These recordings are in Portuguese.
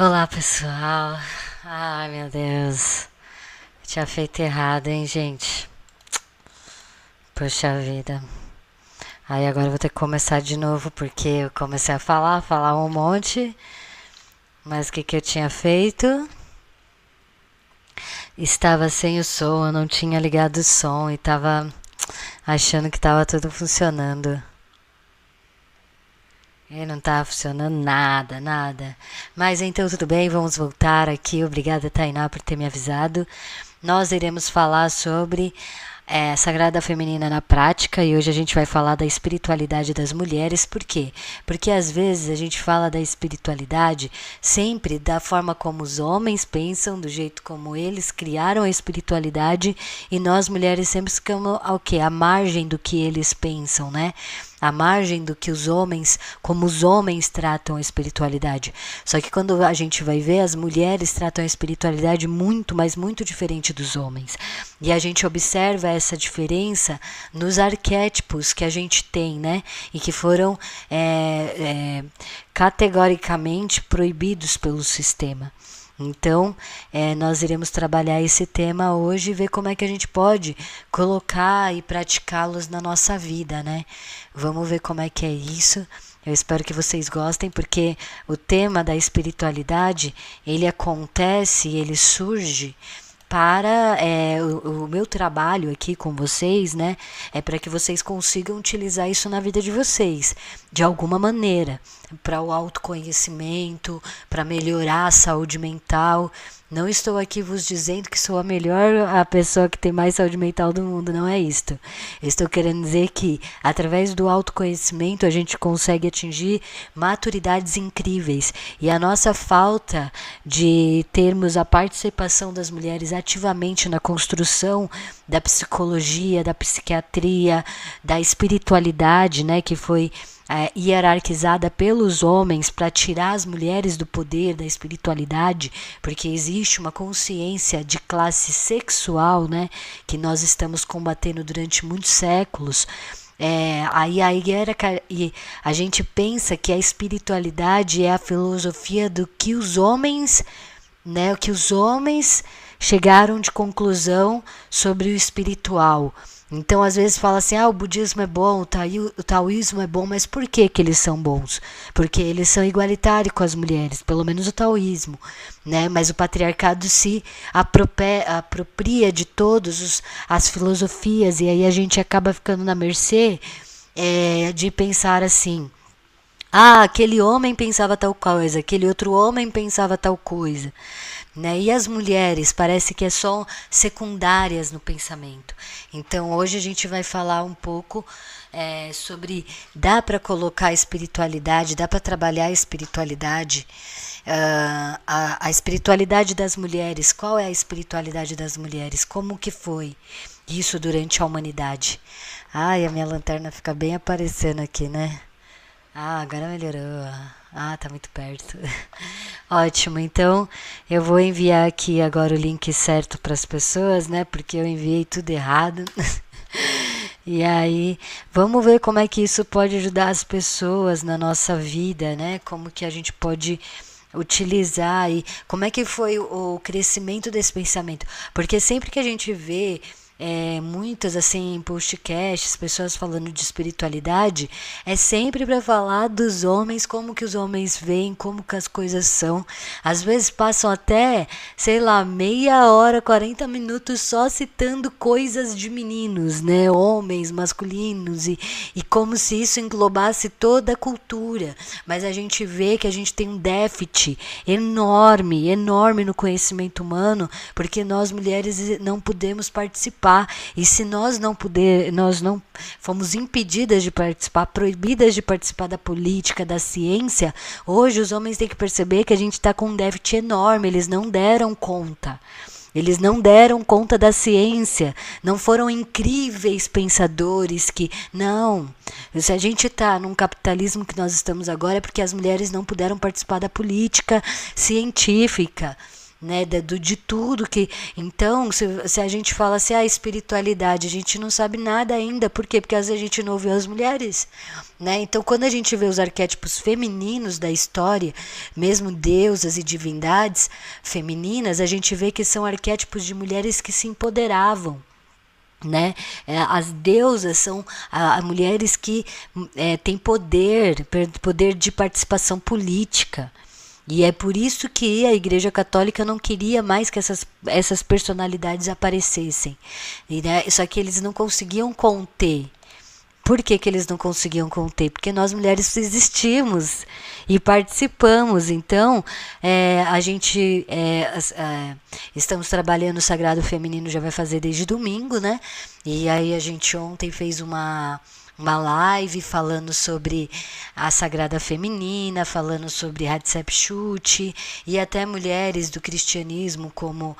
Olá, pessoal. Ai, meu Deus. Tinha feito errado, hein, gente? Puxa vida. Aí agora eu vou ter que começar de novo porque eu comecei a falar um monte. Mas o que eu tinha feito? Estava sem o som, eu não tinha ligado o som e tava achando que tava tudo funcionando. E não tá funcionando nada, nada. Mas então tudo bem, vamos voltar aqui. Obrigada, Tainá, por ter me avisado. Nós iremos falar sobre Sagrada Feminina na prática e hoje a gente vai falar da espiritualidade das mulheres. Por quê? Porque às vezes a gente fala da espiritualidade sempre da forma como os homens pensam, do jeito como eles criaram a espiritualidade e nós mulheres sempre ficamos ao quê? À margem do que eles pensam, né? À margem do que os homens, como os homens tratam a espiritualidade. Só que quando a gente vai ver, as mulheres tratam a espiritualidade muito, mas muito diferente dos homens. E a gente observa essa diferença nos arquétipos que a gente tem, né? E que foram categoricamente proibidos pelo sistema. Então, nós iremos trabalhar esse tema hoje e ver como é que a gente pode colocar e praticá-los na nossa vida, né? Vamos ver como é que é isso. Eu espero que vocês gostem, porque o tema da espiritualidade, ele acontece, ele surge para o meu trabalho aqui com vocês, né? É para que vocês consigam utilizar isso na vida de vocês, de alguma maneira, para o autoconhecimento, para melhorar a saúde mental. Não estou aqui vos dizendo que sou a pessoa que tem mais saúde mental do mundo, não é isto. Eu estou querendo dizer que, através do autoconhecimento, a gente consegue atingir maturidades incríveis. E a nossa falta de termos a participação das mulheres ativamente na construção da psicologia, da psiquiatria, da espiritualidade, né, que foi hierarquizada pelos homens para tirar as mulheres do poder da espiritualidade, porque existe uma consciência de classe sexual, né, que nós estamos combatendo durante muitos séculos. E a gente pensa que a espiritualidade é a filosofia do que os homens, né, o que os homens chegaram de conclusão sobre o espiritual. Então, às vezes fala assim, o budismo é bom, o taoísmo é bom, mas por que que eles são bons? Porque eles são igualitários com as mulheres, pelo menos o taoísmo, né? Mas o patriarcado se apropria de todas as filosofias e aí a gente acaba ficando na mercê de pensar assim, aquele homem pensava tal coisa, aquele outro homem pensava tal coisa. Né? E as mulheres parece que só secundárias no pensamento. Então hoje a gente vai falar um pouco sobre dá para colocar a espiritualidade, dá para trabalhar a espiritualidade, a espiritualidade das mulheres. Qual é a espiritualidade das mulheres? Como que foi isso durante a humanidade? Ai, a minha lanterna fica bem aparecendo aqui, né? Agora melhorou. Tá muito perto. Ótimo, então eu vou enviar aqui agora o link certo para as pessoas, né? Porque eu enviei tudo errado. E aí, vamos ver como é que isso pode ajudar as pessoas na nossa vida, né? Como que a gente pode utilizar e como é que foi o crescimento desse pensamento. Porque sempre que a gente vê muitas assim podcasts, pessoas falando de espiritualidade, é sempre para falar dos homens, como que os homens veem, como que as coisas são. Às vezes passam até, sei lá, meia hora, 40 minutos só citando coisas de meninos, né, homens, masculinos e como se isso englobasse toda a cultura. Mas a gente vê que a gente tem um déficit enorme, enorme no conhecimento humano, porque nós mulheres não podemos participar. E se nós não fomos impedidas de participar, proibidas de participar da política, da ciência, hoje os homens têm que perceber que a gente está com um déficit enorme, eles não deram conta. Eles não deram conta da ciência, não foram incríveis pensadores que... Não, se a gente está num capitalismo que nós estamos agora é porque as mulheres não puderam participar da política científica. né, de tudo que... Então, se a gente fala assim, espiritualidade, a gente não sabe nada ainda. Por quê? Porque às vezes a gente não ouviu as mulheres, né? Então, quando a gente vê os arquétipos femininos da história, mesmo deusas e divindades femininas, a gente vê que são arquétipos de mulheres que se empoderavam, né? As deusas são mulheres que têm poder de participação política. E é por isso que a Igreja Católica não queria mais que essas personalidades aparecessem. Né? Só que eles não conseguiam conter. Por que eles não conseguiam conter? Porque nós mulheres existimos e participamos. Então, a gente estamos trabalhando o Sagrado Feminino, já vai fazer desde domingo, né? E aí a gente ontem fez uma live falando sobre a Sagrada Feminina, falando sobre Hatshepsut e até mulheres do cristianismo como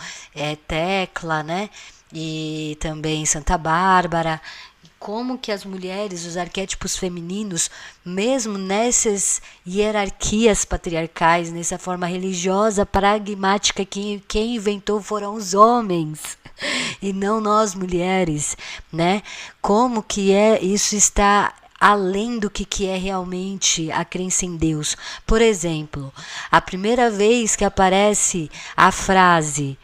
Tecla, né? E também Santa Bárbara. Como que as mulheres, os arquétipos femininos, mesmo nessas hierarquias patriarcais, nessa forma religiosa, pragmática, que quem inventou foram os homens e não nós mulheres, né? Como que isso está além do que é realmente a crença em Deus. Por exemplo, a primeira vez que aparece a frase,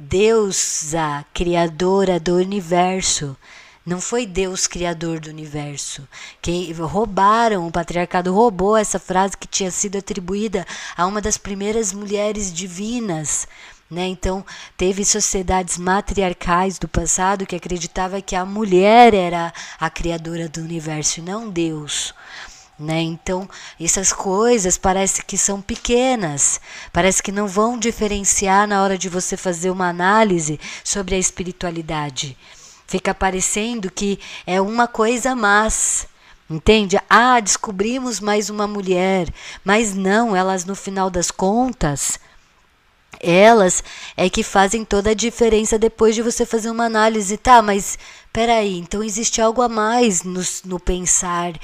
Deusa, criadora do universo. Não foi Deus criador do universo. O patriarcado roubou essa frase que tinha sido atribuída a uma das primeiras mulheres divinas. Né? Então, teve sociedades matriarcais do passado que acreditavam que a mulher era a criadora do universo e não Deus. Né? Então, essas coisas parece que são pequenas, parece que não vão diferenciar na hora de você fazer uma análise sobre a espiritualidade. Fica parecendo que é uma coisa mais, entende? Descobrimos mais uma mulher, mas não, elas no final das contas, elas é que fazem toda a diferença depois de você fazer uma análise. Tá, mas peraí, então existe algo a mais no pensar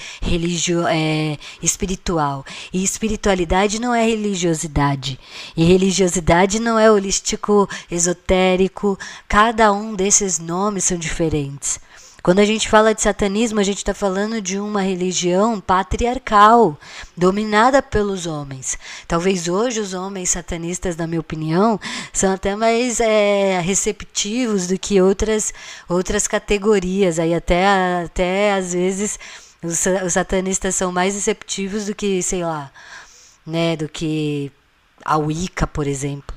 espiritual. E espiritualidade não é religiosidade. E religiosidade não é holístico, esotérico. Cada um desses nomes são diferentes. Quando a gente fala de satanismo, a gente está falando de uma religião patriarcal, dominada pelos homens. Talvez hoje os homens satanistas, na minha opinião, são até mais receptivos do que outras categorias. Aí até às vezes os satanistas são mais receptivos do que, sei lá, né, do que a Wicca, por exemplo.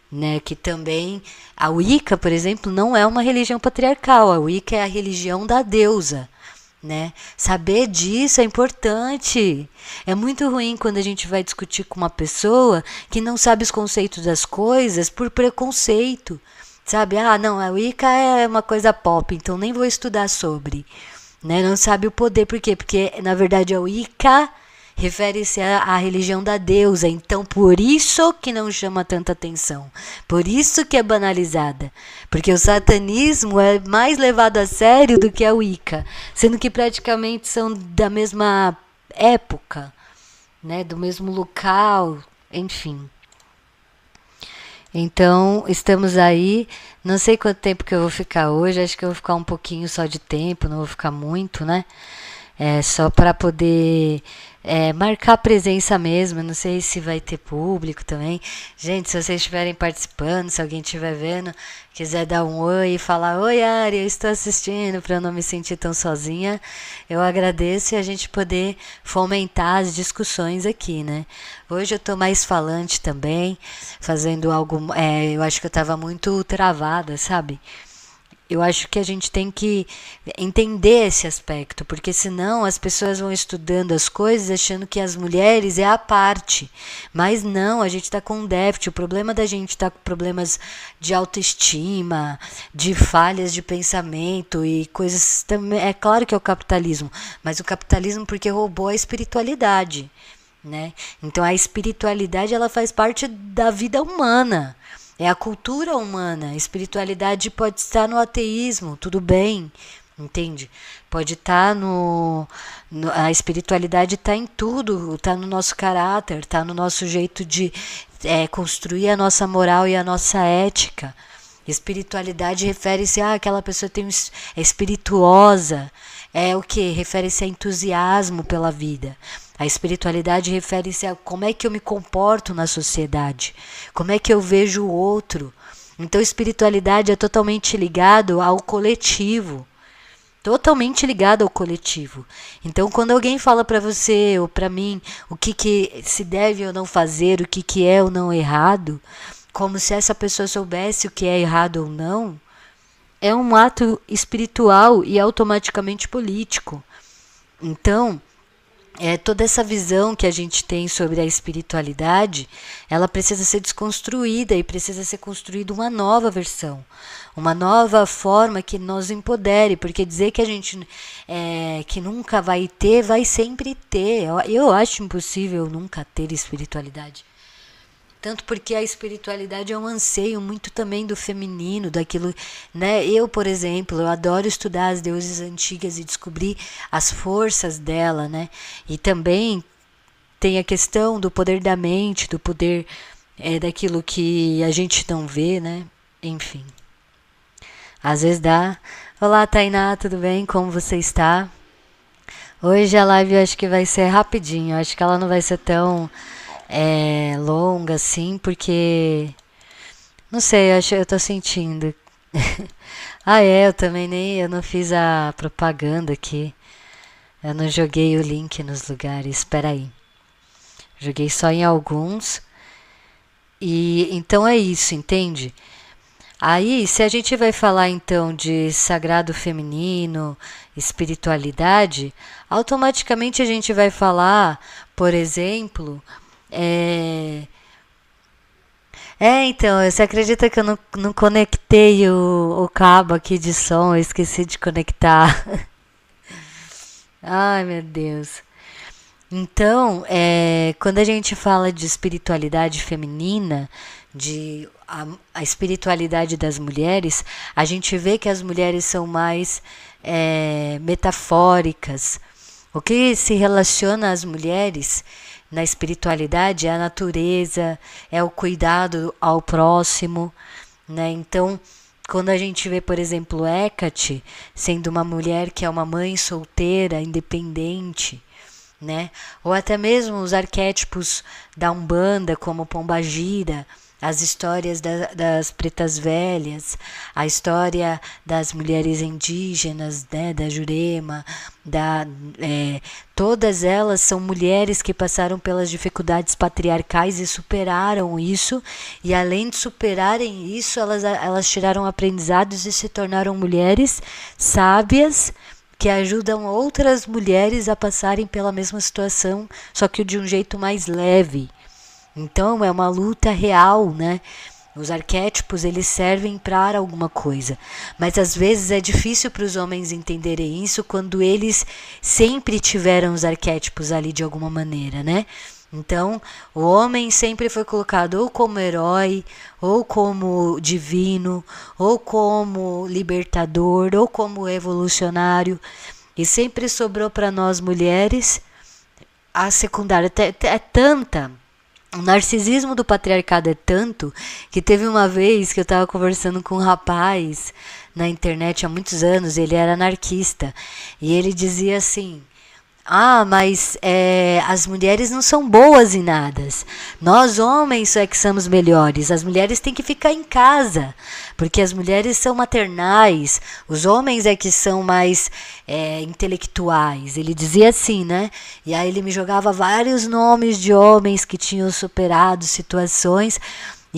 Né, que também a Wicca, por exemplo, não é uma religião patriarcal. A Wicca é a religião da deusa, né? Saber disso é importante. É muito ruim quando a gente vai discutir com uma pessoa que não sabe os conceitos das coisas por preconceito, sabe? Não, a Wicca é uma coisa pop, então nem vou estudar sobre, né? Não sabe o poder. Por quê? Porque na verdade a Wicca refere-se à religião da deusa, então por isso que não chama tanta atenção, por isso que é banalizada, porque o satanismo é mais levado a sério do que a Wicca, sendo que praticamente são da mesma época, né, do mesmo local, enfim. Então, estamos aí, não sei quanto tempo que eu vou ficar hoje, acho que eu vou ficar um pouquinho só de tempo, não vou ficar muito, né? Só para poder marcar presença mesmo. Não sei se vai ter público também. Gente, se vocês estiverem participando, se alguém estiver vendo, quiser dar um oi e falar: oi, Ari, eu estou assistindo, para eu não me sentir tão sozinha, eu agradeço e a gente poder fomentar as discussões aqui, né? Hoje eu estou mais falante também, fazendo algo. Eu acho que eu estava muito travada, sabe? Eu acho que a gente tem que entender esse aspecto, porque senão as pessoas vão estudando as coisas achando que as mulheres é a parte. Mas não, a gente está com um déficit. O problema da gente está com problemas de autoestima, de falhas de pensamento e coisas também. É claro que é o capitalismo, mas o capitalismo porque roubou a espiritualidade, né? Então a espiritualidade ela faz parte da vida humana. É a cultura humana. A espiritualidade pode estar no ateísmo, tudo bem, Entende? Pode estar a espiritualidade está em tudo, está no nosso caráter, está no nosso jeito de construir a nossa moral e a nossa ética. Espiritualidade refere-se a aquela pessoa é espirituosa, é o que? Refere-se a entusiasmo pela vida. A espiritualidade refere-se a como é que eu me comporto na sociedade, como é que eu vejo o outro. Então, espiritualidade é totalmente ligado ao coletivo. Totalmente ligado ao coletivo. Então, quando alguém fala para você ou para mim o que se deve ou não fazer, o que é ou não errado, como se essa pessoa soubesse o que é errado ou não, é um ato espiritual e automaticamente político. Então, toda essa visão que a gente tem sobre a espiritualidade, ela precisa ser desconstruída e precisa ser construída uma nova versão, uma nova forma que nos empodere, porque dizer que a gente que nunca vai ter, vai sempre ter. Eu acho impossível nunca ter espiritualidade. Tanto porque a espiritualidade é um anseio muito também do feminino, daquilo, né? Eu, por exemplo, eu adoro estudar as deusas antigas e descobrir as forças dela, né? E também tem a questão do poder da mente, do poder daquilo que a gente não vê, né? Enfim. Às vezes dá. Olá, Tainá, tudo bem? Como você está? Hoje a live eu acho que vai ser rapidinho, eu acho que ela não vai ser tão longa assim, porque não sei, eu tô sentindo. Eu também eu não fiz a propaganda aqui. Eu não joguei o link nos lugares. Espera aí. Joguei só em alguns. E então é isso, entende? Aí, se a gente vai falar então de sagrado feminino, espiritualidade, automaticamente a gente vai falar, por exemplo, então, você acredita que eu não conectei o cabo aqui de som, eu esqueci de conectar. Ai, meu Deus. Então, quando a gente fala de espiritualidade feminina, de a espiritualidade das mulheres, a gente vê que as mulheres são mais metafóricas. O que se relaciona às mulheres na espiritualidade é a natureza, é o cuidado ao próximo, né? Então, quando a gente vê, por exemplo, Hecate sendo uma mulher que é uma mãe solteira, independente, né? Ou até mesmo os arquétipos da Umbanda, como Pombagira, as histórias das pretas velhas, a história das mulheres indígenas, né, da Jurema, todas elas são mulheres que passaram pelas dificuldades patriarcais e superaram isso, e além de superarem isso, elas tiraram aprendizados e se tornaram mulheres sábias, que ajudam outras mulheres a passarem pela mesma situação, só que de um jeito mais leve. Então é uma luta real, né? Os arquétipos, eles servem para alguma coisa, mas às vezes é difícil para os homens entenderem isso quando eles sempre tiveram os arquétipos ali de alguma maneira, né? Então, o homem sempre foi colocado ou como herói, ou como divino, ou como libertador, ou como evolucionário, e sempre sobrou para nós mulheres a secundária. É tanta. O narcisismo do patriarcado é tanto que teve uma vez que eu estava conversando com um rapaz na internet há muitos anos, ele era anarquista, e ele dizia assim: mas as mulheres não são boas em nada. Nós homens é que somos melhores. As mulheres têm que ficar em casa, porque as mulheres são maternais. Os homens é que são mais intelectuais. Ele dizia assim, né? E aí ele me jogava vários nomes de homens que tinham superado situações.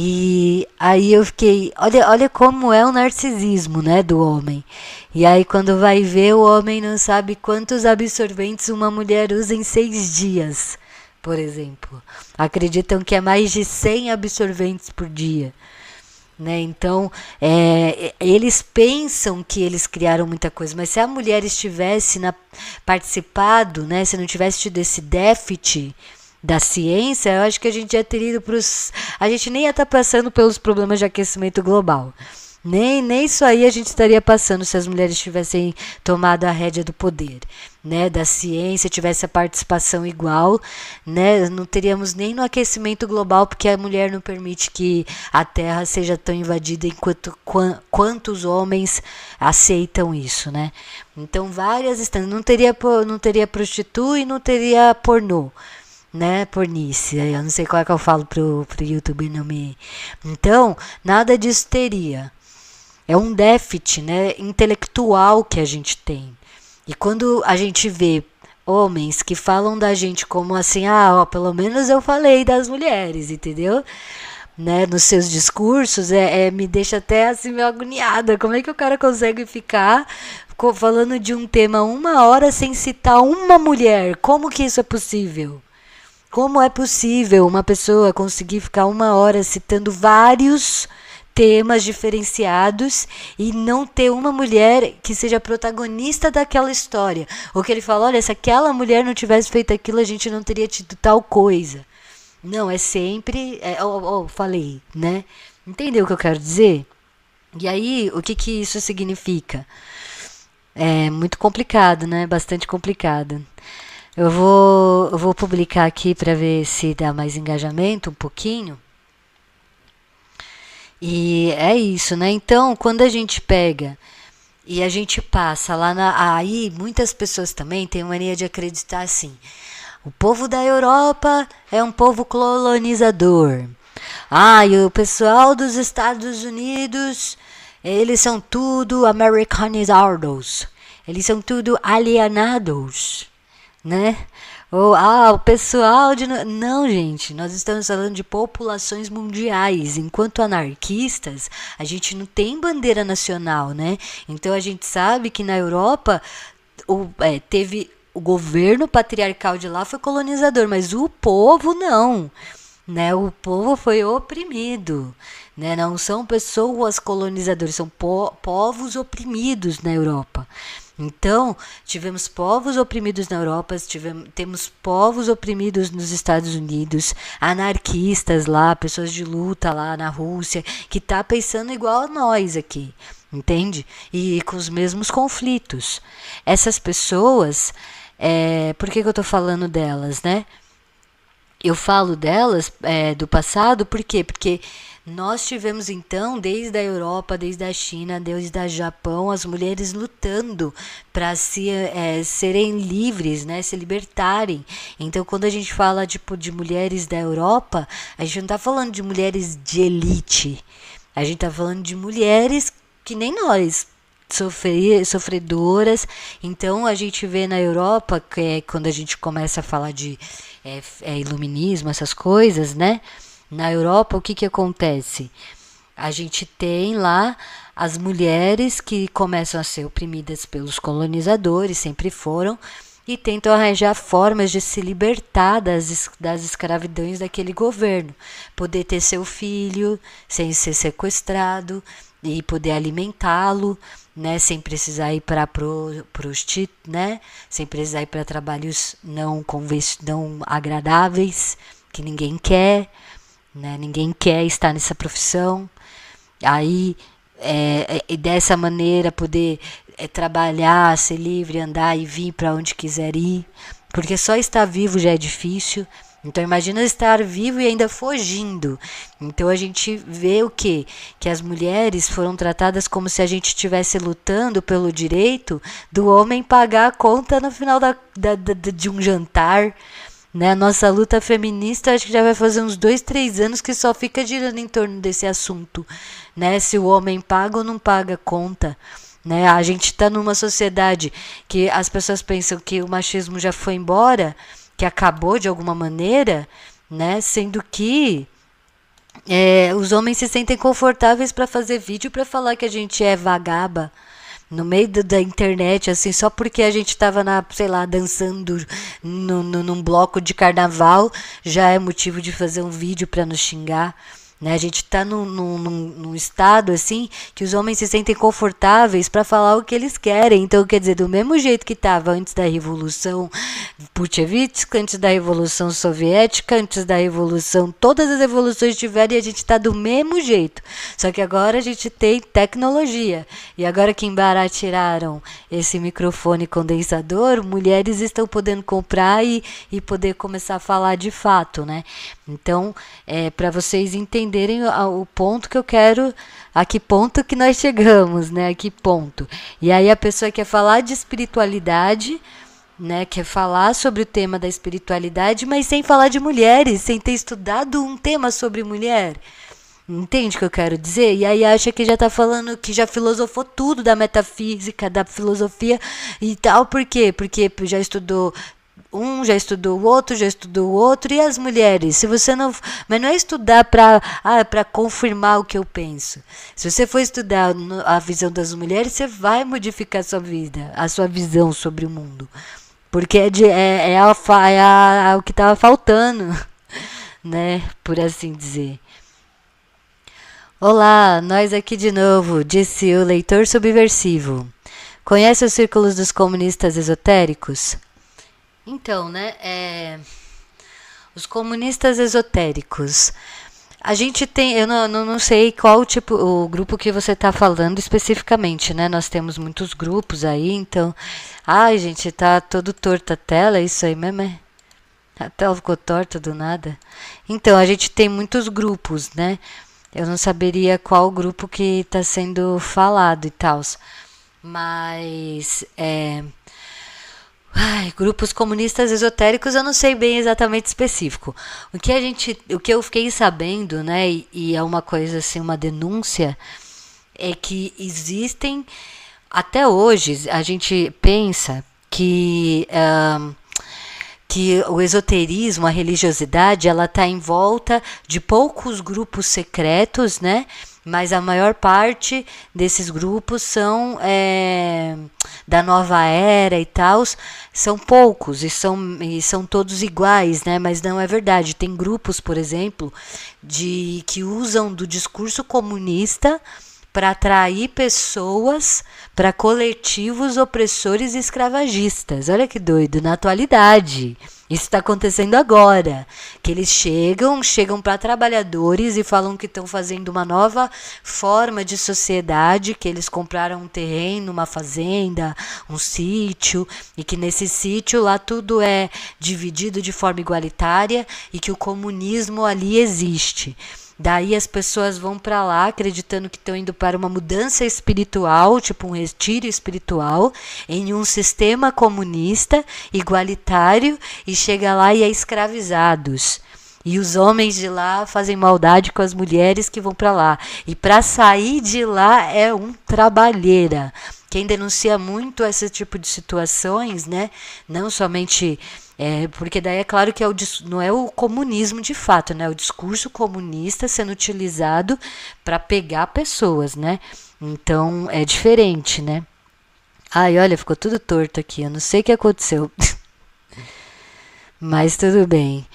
E aí eu fiquei, olha como é o narcisismo, né, do homem. E aí quando vai ver, o homem não sabe quantos absorventes uma mulher usa em 6 dias, por exemplo. Acreditam que é mais de 100 absorventes por dia. Né? Então, eles pensam que eles criaram muita coisa, mas se a mulher estivesse participado, né, se não tivesse tido esse déficit da ciência, eu acho que a gente já teria ido a gente nem ia estar passando pelos problemas de aquecimento global. Nem isso aí a gente estaria passando se as mulheres tivessem tomado a rédea do poder, né, da ciência, tivesse a participação igual, né, não teríamos nem no aquecimento global, porque a mulher não permite que a Terra seja tão invadida quanto os homens aceitam isso, né? Então várias instâncias, não teria prostituta e não teria pornô, né, pornice, eu não sei qual é que eu falo pro YouTube não me... Então, nada disso teria. É um déficit, né, intelectual que a gente tem. E quando a gente vê homens que falam da gente como assim, ó, pelo menos eu falei das mulheres, entendeu? Né, nos seus discursos, me deixa até assim meio agoniada. Como é que o cara consegue ficar falando de um tema 1 hora sem citar uma mulher? Como que isso é possível? Como é possível uma pessoa conseguir ficar 1 hora citando vários temas diferenciados e não ter uma mulher que seja protagonista daquela história? Ou que ele fala, olha, se aquela mulher não tivesse feito aquilo, a gente não teria tido tal coisa. Não, é sempre... falei, né? Entendeu o que eu quero dizer? E aí, o que isso significa? É muito complicado, né? Bastante complicado. Eu vou publicar aqui para ver se dá mais engajamento um pouquinho. E é isso, né? Então, quando a gente pega e a gente passa lá aí muitas pessoas também têm mania de acreditar assim: o povo da Europa é um povo colonizador. E o pessoal dos Estados Unidos, eles são tudo americanizados. Eles são tudo alienados, né? Ou, o pessoal de... Não, gente, nós estamos falando de populações mundiais. Enquanto anarquistas, a gente não tem bandeira nacional, né? Então a gente sabe que na Europa teve o governo patriarcal de lá foi colonizador, mas o povo não, né? O povo foi oprimido, né? Não são pessoas colonizadoras, são povos oprimidos na Europa. Então, tivemos povos oprimidos na Europa, temos povos oprimidos nos Estados Unidos, anarquistas lá, pessoas de luta lá na Rússia, que tá pensando igual a nós aqui, entende? E com os mesmos conflitos. Essas pessoas, por que eu tô falando delas, né? Eu falo delas do passado, por quê? Porque nós tivemos então, desde a Europa, desde a China, desde o Japão, as mulheres lutando para serem livres, né, se libertarem. Então, quando a gente fala de mulheres da Europa, a gente não está falando de mulheres de elite. A gente está falando de mulheres que nem nós, sofredoras. Então a gente vê na Europa, que é quando a gente começa a falar de iluminismo, essas coisas, né? Na Europa, o que acontece? A gente tem lá as mulheres que começam a ser oprimidas pelos colonizadores, sempre foram, e tentam arranjar formas de se libertar das escravidões daquele governo. Poder ter seu filho sem ser sequestrado e poder alimentá-lo, né, sem precisar ir para né, sem precisar ir para trabalhos não agradáveis, que ninguém quer, né, ninguém quer estar nessa profissão. Aí, e dessa maneira poder trabalhar, ser livre, andar e vir para onde quiser ir, porque só estar vivo já é difícil. Então imagina estar vivo e ainda fugindo. Então a gente vê o quê? Que as mulheres foram tratadas como se a gente estivesse lutando pelo direito do homem pagar a conta no final de um jantar. Né? A nossa luta feminista acho que já vai fazer uns 2, 3 anos que só fica girando em torno desse assunto. Né? Se o homem paga ou não paga a conta. Né? A gente está numa sociedade que as pessoas pensam que o machismo já foi embora, que acabou de alguma maneira, né? Sendo que os homens se sentem confortáveis para fazer vídeo para falar que a gente é vagaba no meio da internet, assim, só porque a gente estava dançando num bloco de carnaval, já é motivo de fazer um vídeo para nos xingar. Né? A gente está num estado assim que os homens se sentem confortáveis para falar o que eles querem. Então, quer dizer, do mesmo jeito que estava antes da Revolução Bolchevique, antes da Revolução Soviética, antes da Revolução, todas as revoluções tiveram e a gente está do mesmo jeito. Só que agora a gente tem tecnologia. E agora que em Bará tiraram esse microfone condensador, mulheres estão podendo comprar e poder começar a falar de fato, né? Então, para vocês entenderem o ponto que eu quero, a que ponto que nós chegamos, né? A que ponto. E aí a pessoa quer falar de espiritualidade, né? Quer falar sobre o tema da espiritualidade, mas sem falar de mulheres, sem ter estudado um tema sobre mulher. Entende o que eu quero dizer? E aí acha que já está falando, que já filosofou tudo da metafísica, da filosofia e tal. Por quê? Porque já estudou um, já estudou o outro, e as mulheres? Se você não, mas não é estudar para confirmar o que eu penso. Se você for estudar a visão das mulheres, você vai modificar a sua vida, a sua visão sobre o mundo, porque é o que estava faltando, né? Por assim dizer. Olá, nós aqui de novo, disse o leitor subversivo. Conhece os círculos dos comunistas esotéricos? Então, né, os comunistas esotéricos. A gente tem, eu não sei qual tipo, o grupo que você está falando especificamente, né? Nós temos muitos grupos aí, então. Ai, gente, tá todo torta a tela, é isso aí mesmo, é? A tela ficou torta do nada. Então, a gente tem muitos grupos, né? Eu não saberia qual grupo que está sendo falado e tal. Mas, grupos comunistas esotéricos eu não sei bem exatamente específico. O que eu fiquei sabendo, né, e é uma coisa assim, uma denúncia, é que existem, até hoje, a gente pensa que o esoterismo, a religiosidade, ela está em volta de poucos grupos secretos, né? Mas a maior parte desses grupos são da nova era e tal, são poucos e são todos iguais, né? Mas não é verdade. Tem grupos, por exemplo, que usam do discurso comunista para atrair pessoas para coletivos opressores e escravagistas. Olha que doido, na atualidade. Isso está acontecendo agora, que eles chegam para trabalhadores e falam que estão fazendo uma nova forma de sociedade, que eles compraram um terreno, uma fazenda, um sítio, e que nesse sítio lá tudo é dividido de forma igualitária e que o comunismo ali existe. Daí as pessoas vão para lá acreditando que estão indo para uma mudança espiritual, tipo um retiro espiritual, em um sistema comunista, igualitário, e chega lá e é escravizados. E os homens de lá fazem maldade com as mulheres que vão para lá. E para sair de lá é um trabalheira. Quem denuncia muito esse tipo de situações, né? Não somente... porque daí é claro que não é o comunismo de fato, né? É o discurso comunista sendo utilizado para pegar pessoas, né? Então é diferente, né? Ai, olha, ficou tudo torto aqui. Eu não sei o que aconteceu. Mas tudo bem.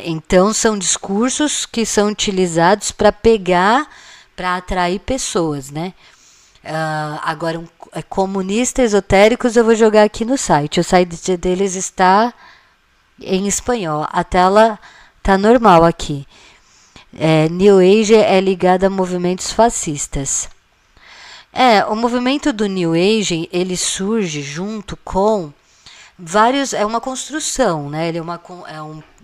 Então são discursos que são utilizados para atrair pessoas, né? Agora, comunistas esotéricos eu vou jogar aqui no site. O site deles está em espanhol. A tela tá normal aqui. New Age é ligado a movimentos fascistas. O movimento do New Age, ele surge junto com vários, é uma construção, né?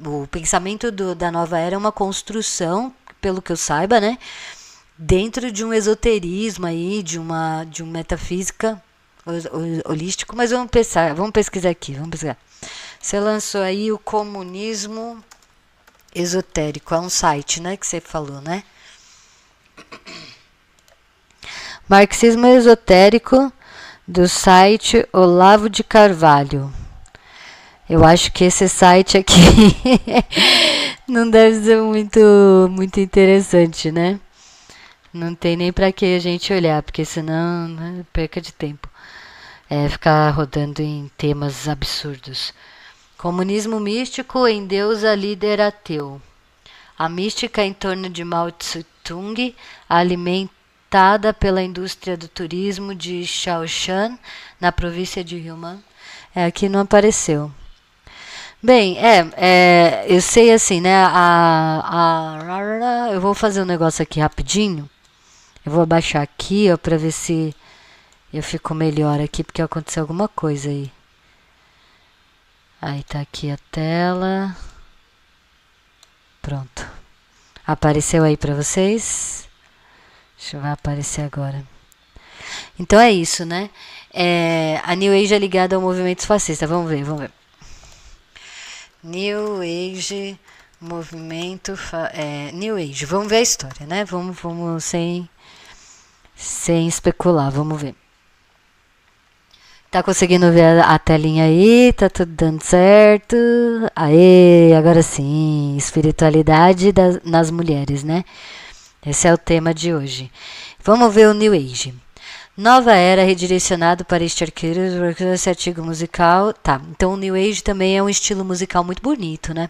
O pensamento da nova era é uma construção, pelo que eu saiba, né? Dentro de um esoterismo aí, de uma metafísica holístico, mas vamos pesquisar aqui, vamos pesquisar. Você lançou aí o comunismo esotérico, é um site, né, que você falou, né? Marxismo esotérico, do site Olavo de Carvalho. Eu acho que esse site aqui não deve ser muito interessante, né? Não tem nem para que a gente olhar, porque senão, né, perca de tempo. Ficar rodando em temas absurdos. Comunismo místico em Deus a líder ateu. A mística em torno de Mao Tse-tung, alimentada pela indústria do turismo de Shaoshan, na província de Yunnan. Aqui não apareceu. Bem, eu sei assim, né? Eu vou fazer um negócio aqui rapidinho. Eu vou abaixar aqui, ó, pra ver se eu fico melhor aqui, porque aconteceu alguma coisa aí. Aí tá aqui a tela. Pronto. Apareceu aí pra vocês? Deixa eu ver, aparecer agora. Então é isso, né? A New Age é ligada ao movimento fascista. Vamos ver. New Age, movimento... New Age. Vamos ver a história, né? Vamos sem especular. Vamos ver. Tá conseguindo ver a telinha aí? Tá tudo dando certo? Aê, agora sim. Espiritualidade nas mulheres, né? Esse é o tema de hoje. Vamos ver o New Age. Nova era redirecionado para este arqueiro, esse artigo musical. Tá, então o New Age também é um estilo musical muito bonito, né?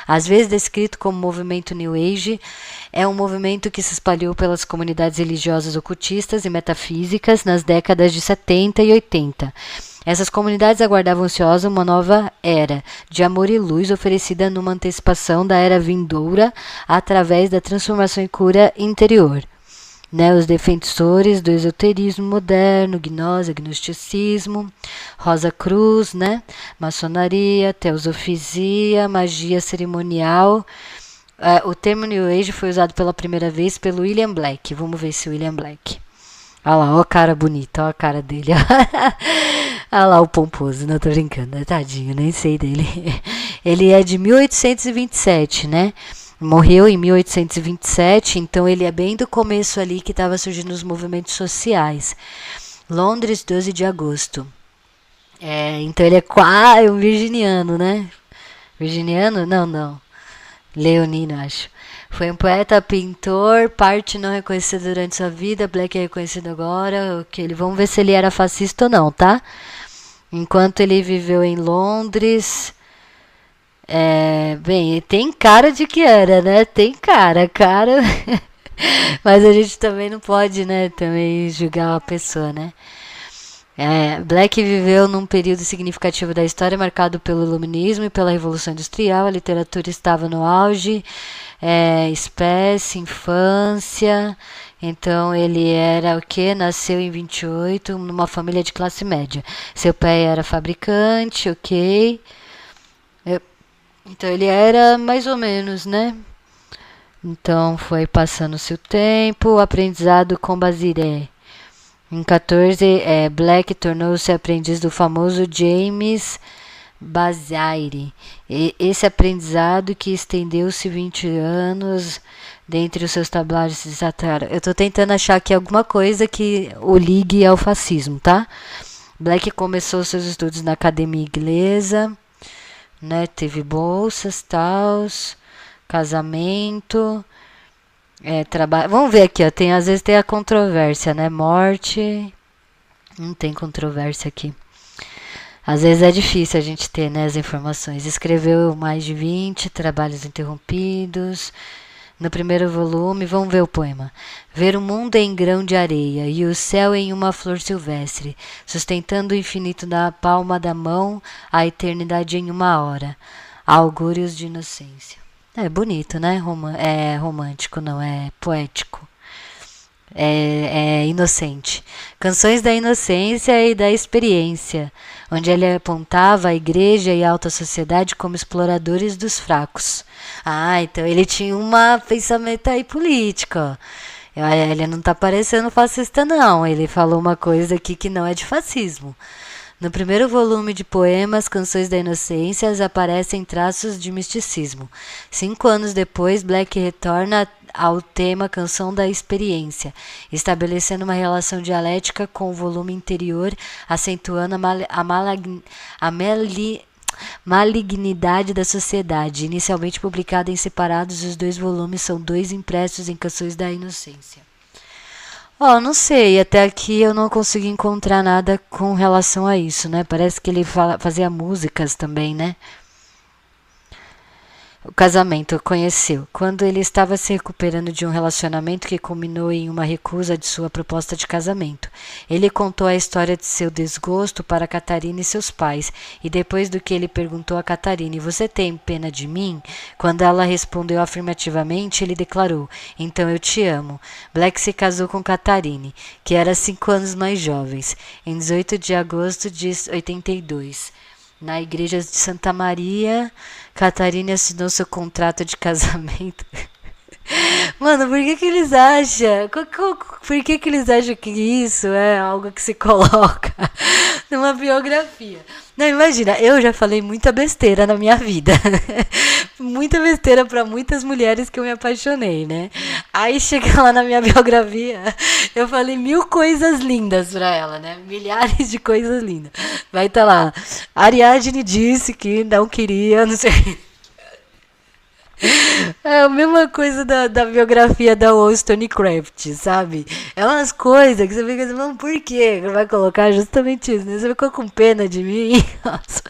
Às vezes descrito como movimento New Age, é um movimento que se espalhou pelas comunidades religiosas ocultistas e metafísicas nas décadas de 70 e 80. Essas comunidades aguardavam ansiosas uma nova era de amor e luz oferecida numa antecipação da era vindoura através da transformação e cura interior. Né, os defensores do esoterismo moderno, gnose, gnosticismo, Rosa Cruz, né, maçonaria, teosofisia, magia cerimonial. O termo New Age foi usado pela primeira vez pelo William Black. Vamos ver se o William Black. Olha lá, ó a cara bonita, ó a cara dele. Olha lá o pomposo, não tô brincando, tadinho, nem sei dele. Ele é de 1827, né? Morreu em 1827, então ele é bem do começo ali que estava surgindo os movimentos sociais. Londres, 12 de agosto. Então ele é quase um virginiano, né? Virginiano? Não. Leonino, acho. Foi um poeta, pintor, parte não reconhecida durante sua vida, Black é reconhecido agora. Vamos ver se ele era fascista ou não, tá? Enquanto ele viveu em Londres... bem, tem cara de que era, né? Tem cara. Mas a gente também não pode, né? Também julgar a pessoa, né? Black viveu num período significativo da história marcado pelo iluminismo e pela Revolução Industrial. A literatura estava no auge, espécie, infância. Então ele era o quê? Nasceu em 28, numa família de classe média. Seu pai era fabricante, ok. Então ele era mais ou menos, né? Então foi passando-se o tempo, aprendizado com Basiré. Em 14, Black tornou-se aprendiz do famoso James Bazaire. Esse aprendizado que estendeu-se 20 anos dentre os seus trabalhos de satira. Eu estou tentando achar aqui alguma coisa que o ligue ao fascismo, tá? Black começou seus estudos na academia inglesa, né? Teve bolsas, tals, casamento, trabalho. Vamos ver aqui, ó. Às vezes tem a controvérsia, né? Morte. Não tem controvérsia aqui. Às vezes é difícil a gente ter, né, as informações. Escreveu mais de 20 trabalhos interrompidos. No primeiro volume, vamos ver o poema. Ver o mundo em grão de areia e o céu em uma flor silvestre, sustentando o infinito na palma da mão, a eternidade em uma hora. Augúrios de inocência. É bonito, né? É romântico, não é poético. É inocente. Canções da inocência e da experiência, onde ele apontava a igreja e a alta sociedade como exploradores dos fracos. Então ele tinha um pensamento aí político. Ele não tá parecendo fascista, não. Ele falou uma coisa aqui que não é de fascismo. No primeiro volume de poemas, Canções da Inocência, aparecem traços de misticismo. 5 anos depois, Black retorna ao tema Canção da Experiência, estabelecendo uma relação dialética com o volume interior, acentuando a malignidade da sociedade. Inicialmente publicada em separados, os 2 volumes são 2 impressos em Canções da Inocência. Não sei, até aqui eu não consegui encontrar nada com relação a isso, né? Parece que ele fazia músicas também, né? O casamento conheceu quando ele estava se recuperando de um relacionamento que culminou em uma recusa de sua proposta de casamento. Ele contou a história de seu desgosto para Catarina e seus pais, e depois do que ele perguntou a Catarina: "Você tem pena de mim?" Quando ela respondeu afirmativamente, ele declarou: "Então eu te amo." Black se casou com Catarine, que era 5 anos mais jovem, em 18 de agosto de 82. Na igreja de Santa Maria, Catarina assinou seu contrato de casamento. Mano, por que eles acham? Por que eles acham que isso é algo que se coloca numa biografia? Não, imagina, eu já falei muita besteira na minha vida. Muita besteira para muitas mulheres que eu me apaixonei, né? Aí chega lá na minha biografia, eu falei 1000 coisas lindas pra ela, né? Milhares de coisas lindas. Vai estar lá. Ariadne disse que não queria, não sei. É a mesma coisa da biografia da Wollstonecraft, sabe? É umas coisas que você fica assim, por quê? Vai colocar justamente isso, né? Você ficou com pena de mim? Nossa.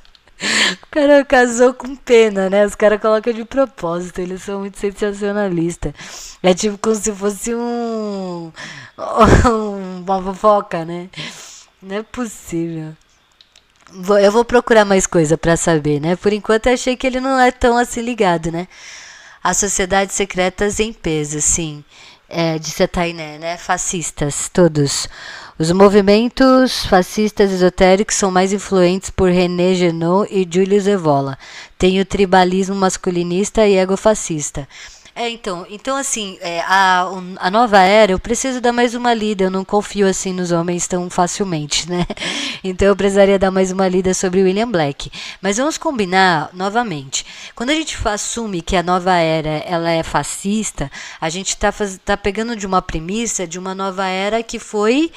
O cara casou com pena, né? Os caras colocam de propósito, eles são muito sensacionalistas. É tipo como se fosse uma fofoca, né? Não é possível. Eu vou procurar mais coisa pra saber, né? Por enquanto eu achei que ele não é tão assim ligado, né? As sociedades secretas em peso, sim. Disse a Tainé, né? Fascistas, todos. Os movimentos fascistas esotéricos são mais influentes por René Guénon e Julius Evola. Tem o tribalismo masculinista e egofascista. Então assim, a nova era, eu preciso dar mais uma lida, eu não confio assim nos homens tão facilmente, né? Então eu precisaria dar mais uma lida sobre William Black. Mas vamos combinar novamente. Quando a gente assume que a nova era ela é fascista, a gente tá pegando de uma premissa de uma nova era que foi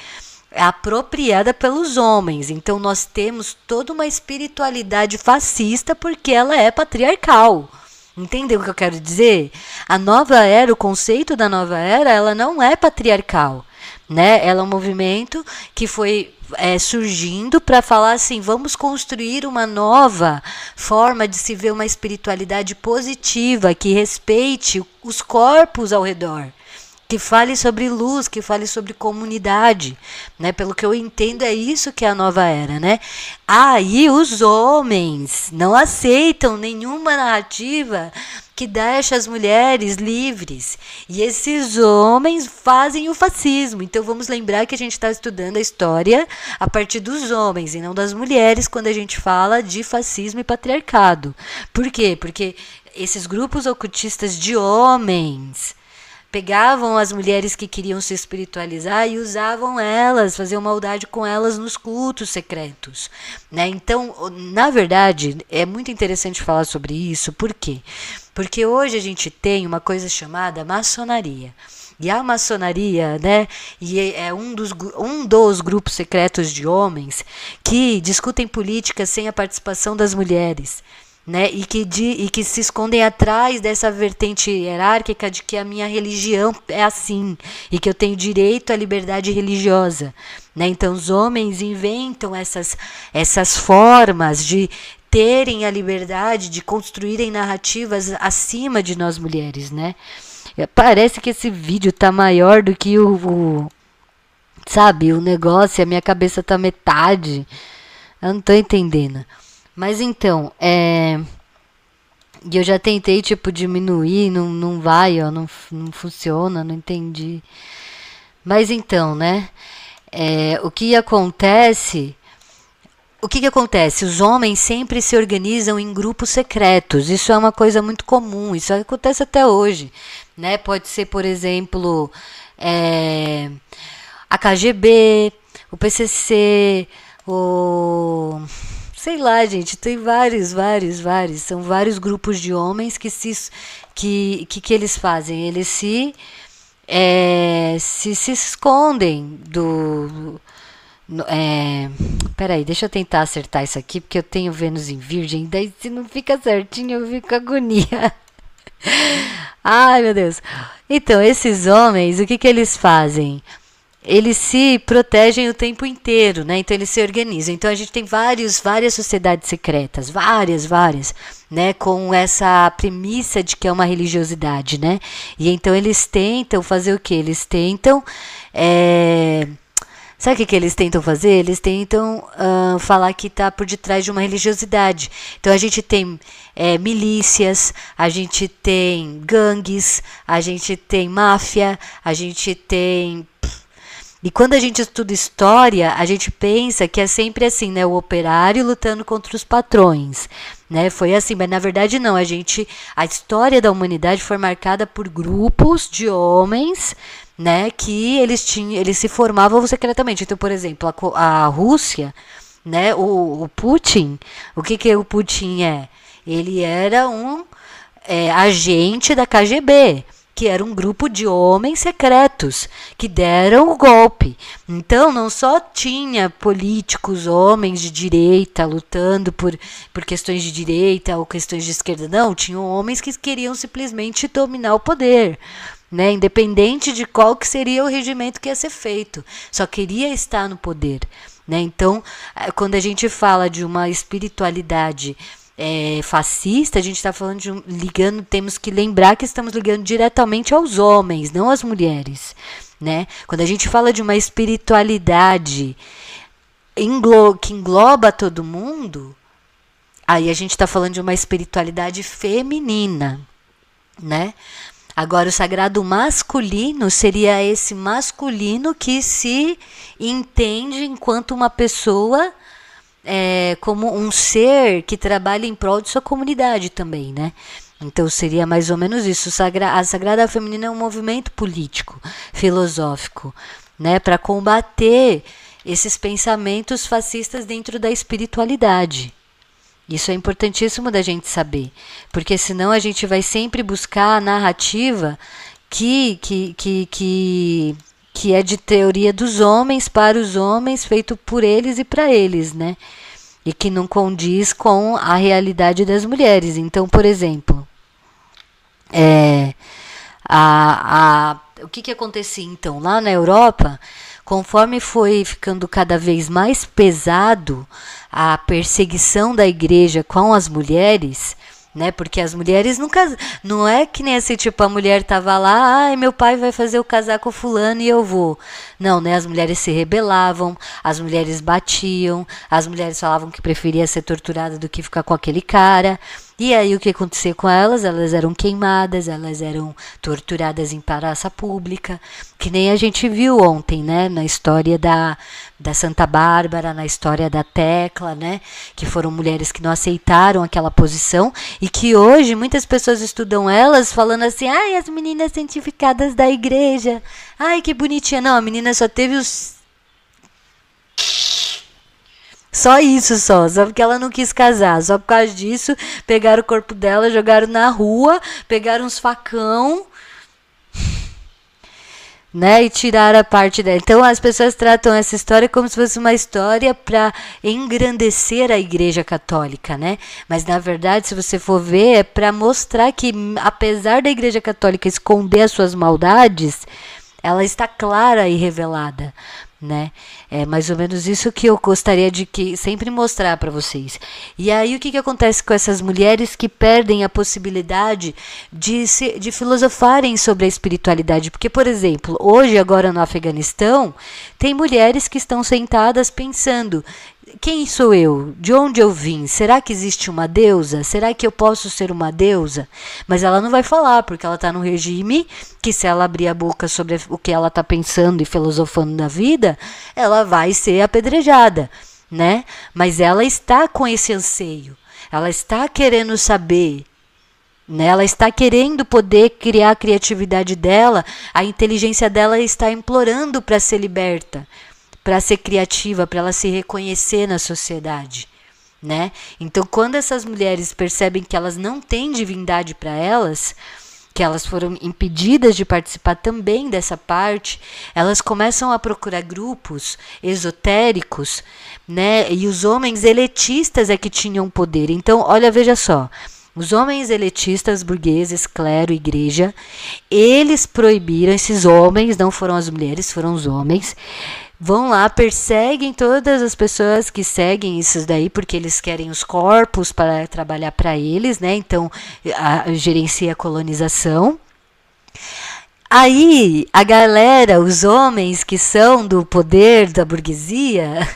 apropriada pelos homens. Então nós temos toda uma espiritualidade fascista porque ela é patriarcal. Entendeu o que eu quero dizer? A nova era, o conceito da nova era, ela não é patriarcal, né? Ela é um movimento que foi surgindo para falar assim, vamos construir uma nova forma de se ver uma espiritualidade positiva, que respeite os corpos ao redor, que fale sobre luz, que fale sobre comunidade, né? Pelo que eu entendo, é isso que é a nova era, né? Aí os homens não aceitam nenhuma narrativa que deixa as mulheres livres. E esses homens fazem o fascismo. Então vamos lembrar que a gente está estudando a história a partir dos homens e não das mulheres quando a gente fala de fascismo e patriarcado. Por quê? Porque esses grupos ocultistas de homens pegavam as mulheres que queriam se espiritualizar e usavam elas, faziam maldade com elas nos cultos secretos, né? Então, na verdade, é muito interessante falar sobre isso. Por quê? Porque hoje a gente tem uma coisa chamada maçonaria. E a maçonaria, né, e é um dos grupos secretos de homens que discutem política sem a participação das mulheres, né, e que se escondem atrás dessa vertente hierárquica de que a minha religião é assim e que eu tenho direito à liberdade religiosa, né? Então os homens inventam essas formas de terem a liberdade de construírem narrativas acima de nós mulheres, né? Parece que esse vídeo tá maior do que sabe, o negócio, a minha cabeça tá metade. Eu não tô entendendo. Mas então, e eu já tentei, tipo, diminuir, não vai, ó, não funciona, não entendi. Mas então, né, o que acontece? Os homens sempre se organizam em grupos secretos. Isso é uma coisa muito comum, isso acontece até hoje, né? Pode ser, por exemplo, a KGB, o PCC, sei lá, gente, tem vários. São vários grupos de homens que eles fazem? Eles se escondem peraí, deixa eu tentar acertar isso aqui, porque eu tenho Vênus em Virgem, daí se não fica certinho eu fico com agonia. Ai, meu Deus. Então, esses homens, o que eles fazem? eles se protegem o tempo inteiro, né? Então eles se organizam. Então a gente tem várias sociedades secretas, várias, né? Com essa premissa de que é uma religiosidade, né? E então eles tentam fazer o quê? Eles tentam sabe o que eles tentam fazer? Eles tentam falar que está por detrás de uma religiosidade. Então a gente tem milícias, a gente tem gangues, a gente tem máfia, a gente tem... E quando a gente estuda história, a gente pensa que é sempre assim, né? O operário lutando contra os patrões, né? Foi assim, mas na verdade não. A história da humanidade foi marcada por grupos de homens, né? Que eles se formavam secretamente. Então, por exemplo, a Rússia, né? O Putin, o que o Putin é? Ele era um agente da KGB, que era um grupo de homens secretos que deram o golpe. Então, não só tinha políticos, homens de direita, lutando por questões de direita ou questões de esquerda, não, tinham homens que queriam simplesmente dominar o poder, né? Independente de qual que seria o regimento que ia ser feito, só queria estar no poder, né? Então, quando a gente fala de uma espiritualidade fascista, a gente está falando temos que lembrar que estamos ligando diretamente aos homens, não às mulheres, né? Quando a gente fala de uma espiritualidade que engloba todo mundo, aí a gente está falando de uma espiritualidade feminina, né? Agora, o sagrado masculino seria esse masculino que se entende enquanto uma pessoa como um ser que trabalha em prol de sua comunidade também, né? Então seria mais ou menos isso. A Sagrada Feminina é um movimento político, filosófico, né? Para combater esses pensamentos fascistas dentro da espiritualidade. Isso é importantíssimo da gente saber, porque senão a gente vai sempre buscar a narrativa que é de teoria dos homens, para os homens, feito por eles e para eles, né? E que não condiz com a realidade das mulheres. Então, por exemplo, o que acontecia então? Lá na Europa, conforme foi ficando cada vez mais pesado a perseguição da igreja com as mulheres, né? Porque as mulheres nunca... Não é que nem assim, tipo, a mulher tava lá, ai, meu pai vai fazer o casaco fulano e eu vou. Não, né? As mulheres se rebelavam, as mulheres batiam, as mulheres falavam que preferia ser torturada do que ficar com aquele cara. E aí o que acontecia com elas? Elas eram queimadas, elas eram torturadas em praça pública, que nem a gente viu ontem, né? Na história da Santa Bárbara, na história da Tecla, né? Que foram mulheres que não aceitaram aquela posição e que hoje muitas pessoas estudam elas falando assim, ai, as meninas santificadas da igreja, ai, que bonitinha. Não, a menina só teve só isso, só porque ela não quis casar. Só por causa disso, pegaram o corpo dela, jogaram na rua, pegaram uns facão, né, e tiraram a parte dela. Então as pessoas tratam essa história como se fosse uma história para engrandecer a Igreja Católica, né? Mas na verdade, se você for ver, é para mostrar que apesar da Igreja Católica esconder as suas maldades, ela está clara e revelada, né? É mais ou menos isso que eu gostaria de sempre mostrar para vocês. E aí o que acontece com essas mulheres que perdem a possibilidade de filosofarem sobre a espiritualidade? Porque, por exemplo, hoje, agora no Afeganistão, tem mulheres que estão sentadas pensando: quem sou eu? De onde eu vim? Será que existe uma deusa? Será que eu posso ser uma deusa? Mas ela não vai falar, porque ela está num regime que, se ela abrir a boca sobre o que ela está pensando e filosofando na vida, ela vai ser apedrejada, né? Mas ela está com esse anseio, ela está querendo saber, né? Ela está querendo poder criar a criatividade dela, a inteligência dela está implorando para ser liberta, para ser criativa, para ela se reconhecer na sociedade, né? Então, quando essas mulheres percebem que elas não têm divindade para elas, que elas foram impedidas de participar também dessa parte, elas começam a procurar grupos esotéricos, né? E os homens elitistas é que tinham poder. Então, olha, veja só, Os homens elitistas, burgueses, clero, igreja, eles proibiram, esses homens, não foram as mulheres, foram os homens, vão lá, perseguem todas as pessoas que seguem isso daí, porque eles querem os corpos para trabalhar para eles, né? Então, gerencia a colonização. Aí, a galera, os homens que são do poder da burguesia,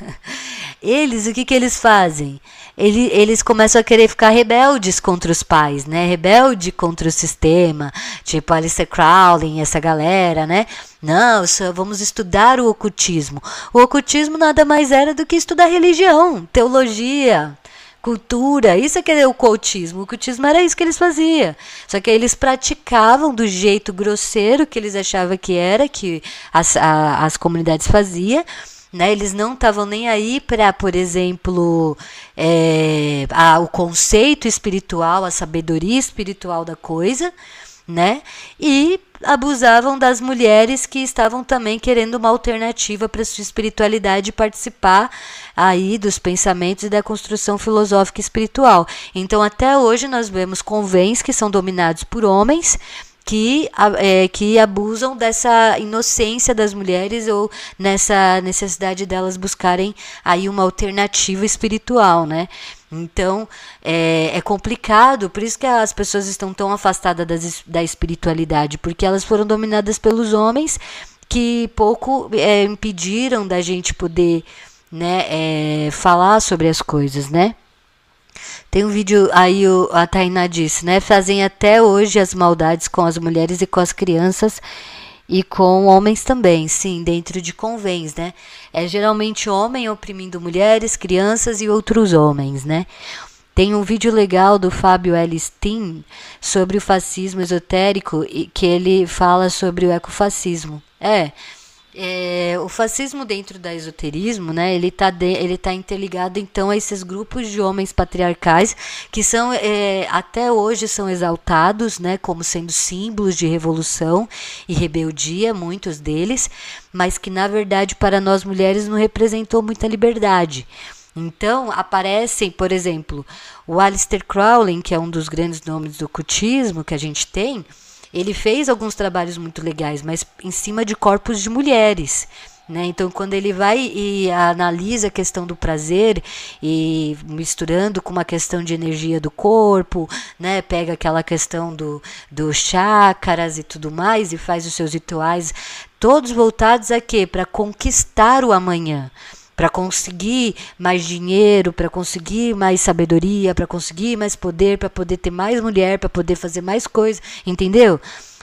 eles, o que eles fazem? Eles começam a querer ficar rebeldes contra os pais, né? Rebelde contra o sistema, tipo Aleister Crowley, essa galera, né? Não, vamos estudar o ocultismo. O ocultismo nada mais era do que estudar religião, teologia, cultura. Isso é que é o ocultismo. O ocultismo era isso que eles faziam. Só que eles praticavam do jeito grosseiro que eles achavam que era, que as comunidades faziam. Né, eles não estavam nem aí para, por exemplo, o conceito espiritual, a sabedoria espiritual da coisa, né? E abusavam das mulheres que estavam também querendo uma alternativa para sua espiritualidade e participar aí dos pensamentos e da construção filosófica e espiritual. Então, até hoje nós vemos convents que são dominados por homens, que abusam dessa inocência das mulheres ou nessa necessidade delas buscarem aí uma alternativa espiritual, né? Então, é complicado, por isso que as pessoas estão tão afastadas da espiritualidade, porque elas foram dominadas pelos homens que pouco impediram da gente poder, né, falar sobre as coisas, né? Tem um vídeo aí, a Tainá disse, né? Fazem até hoje as maldades com as mulheres e com as crianças e com homens também, sim, dentro de convents, né? É geralmente homem oprimindo mulheres, crianças e outros homens, né? Tem um vídeo legal do Fábio L. Steen sobre o fascismo esotérico, que ele fala sobre o ecofascismo. O fascismo dentro do esoterismo, né, ele tá interligado então a esses grupos de homens patriarcais que são até hoje são exaltados, né, como sendo símbolos de revolução e rebeldia, muitos deles, mas que na verdade para nós mulheres não representou muita liberdade. Então aparecem, por exemplo, o Aleister Crowley, que é um dos grandes nomes do ocultismo que a gente tem. Ele fez alguns trabalhos muito legais, mas em cima de corpos de mulheres, né? Então, quando ele vai e analisa a questão do prazer e misturando com uma questão de energia do corpo, né? Pega aquela questão dos chakras e tudo mais e faz os seus rituais, todos voltados a quê? Para conquistar o amanhã. Para conseguir mais dinheiro, para conseguir mais sabedoria, para conseguir mais poder, para poder ter mais mulher, para poder fazer mais coisas, entendeu?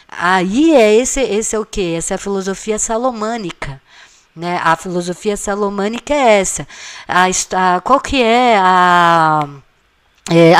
Aí esse é o quê? Essa é a filosofia salomânica, né? A filosofia salomânica é essa. Qual que é a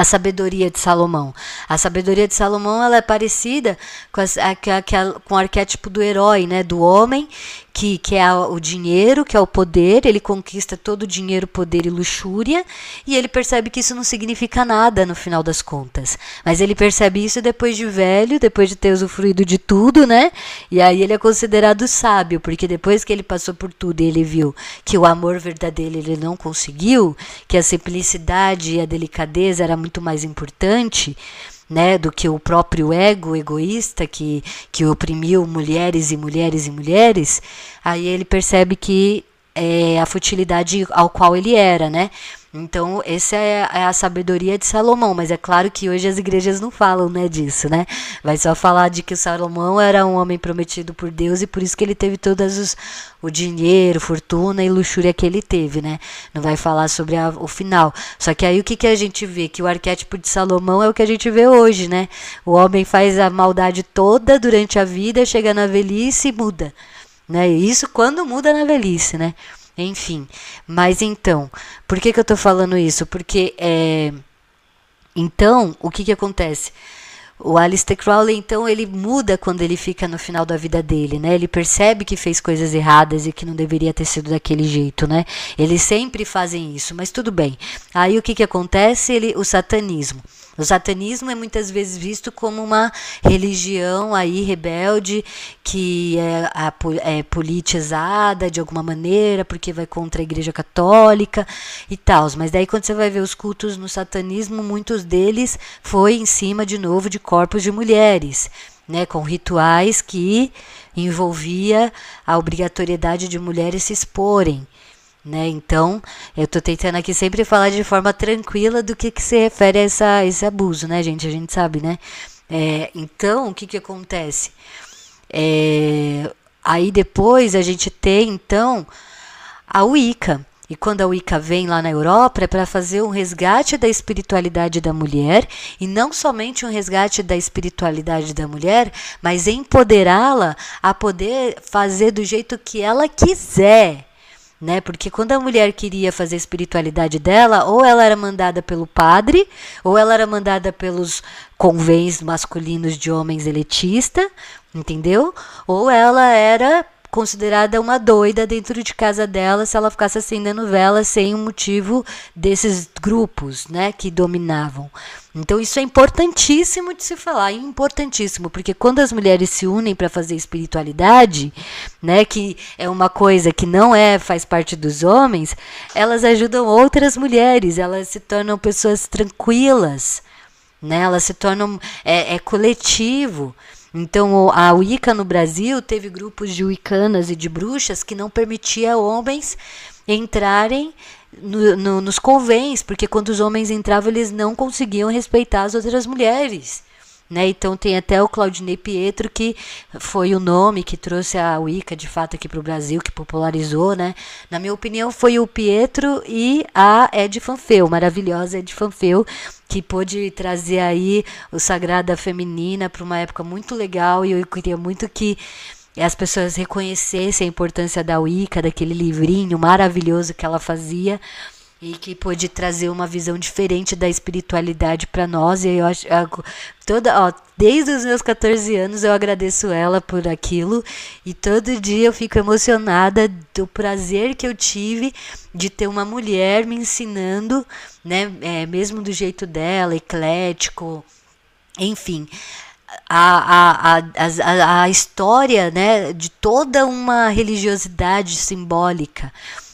sabedoria de Salomão? A sabedoria de Salomão ela é parecida com o arquétipo do herói, né? Do homem que é o dinheiro, que é o poder. Ele conquista todo o dinheiro, poder e luxúria, e ele percebe que isso não significa nada no final das contas. Mas ele percebe isso depois de velho, depois de ter usufruído de tudo, né? E aí ele é considerado sábio, porque depois que ele passou por tudo e ele viu que o amor verdadeiro ele não conseguiu, que a simplicidade e a delicadeza era muito mais importante, né, do que o próprio ego egoísta que oprimiu mulheres e mulheres e mulheres, aí ele percebe que a futilidade ao qual ele era, né? Então, essa é a sabedoria de Salomão, mas é claro que hoje as igrejas não falam, né, disso, né? Vai só falar de que Salomão era um homem prometido por Deus e por isso que ele teve o dinheiro, fortuna e luxúria que ele teve, né? Não vai falar sobre o final. Só que aí o que a gente vê? Que o arquétipo de Salomão é o que a gente vê hoje, né? O homem faz a maldade toda durante a vida, chega na velhice e muda, né? Isso quando muda na velhice, né? Enfim, mas então, por que eu tô falando isso? Porque, então, o que acontece? O Aleister Crowley, então, ele muda quando ele fica no final da vida dele, né? Ele percebe que fez coisas erradas e que não deveria ter sido daquele jeito, né? Eles sempre fazem isso, mas tudo bem. Aí o que acontece? O satanismo. O satanismo é muitas vezes visto como uma religião aí rebelde que é politizada de alguma maneira porque vai contra a Igreja Católica e tal. Mas daí quando você vai ver os cultos no satanismo, muitos deles foi em cima de novo de corpos de mulheres, né, com rituais que envolvia a obrigatoriedade de mulheres se exporem. Né? Então, eu estou tentando aqui sempre falar de forma tranquila do que se refere a esse abuso, né, gente? A gente sabe, né? Então, o que acontece? Aí depois a gente tem, então, a Wicca. E quando a Wicca vem lá na Europa, é para fazer um resgate da espiritualidade da mulher, e não somente um resgate da espiritualidade da mulher, mas empoderá-la a poder fazer do jeito que ela quiser. Né? Porque quando a mulher queria fazer a espiritualidade dela, ou ela era mandada pelo padre, ou ela era mandada pelos convents masculinos de homens elitista, entendeu? Ou ela era considerada uma doida dentro de casa dela se ela ficasse acendendo vela sem um motivo desses grupos, né, que dominavam. Então isso é importantíssimo de se falar, importantíssimo, porque quando as mulheres se unem para fazer espiritualidade, né, que é uma coisa que não faz parte dos homens, elas ajudam outras mulheres, elas se tornam pessoas tranquilas, né, elas se tornam coletivo. Então, a Wicca no Brasil teve grupos de wiccanas e de bruxas que não permitia homens entrarem nos convents, porque quando os homens entravam, eles não conseguiam respeitar as outras mulheres. Né? Então, tem até o Claudinei Pietro, que foi o nome que trouxe a Wicca, de fato, aqui para o Brasil, que popularizou. Né? Na minha opinião, foi o Pietro e a Ed Fanfeu, maravilhosa Ed Fanfeu, que pôde trazer aí o Sagrada Feminina para uma época muito legal, e eu queria muito que as pessoas reconhecessem a importância da Wicca, daquele livrinho maravilhoso que ela fazia, e que pôde trazer uma visão diferente da espiritualidade para nós. E eu acho desde os meus 14 anos eu agradeço ela por aquilo, e todo dia eu fico emocionada do prazer que eu tive de ter uma mulher me ensinando, né, mesmo do jeito dela, eclético, enfim, a história, né, de toda uma religiosidade simbólica.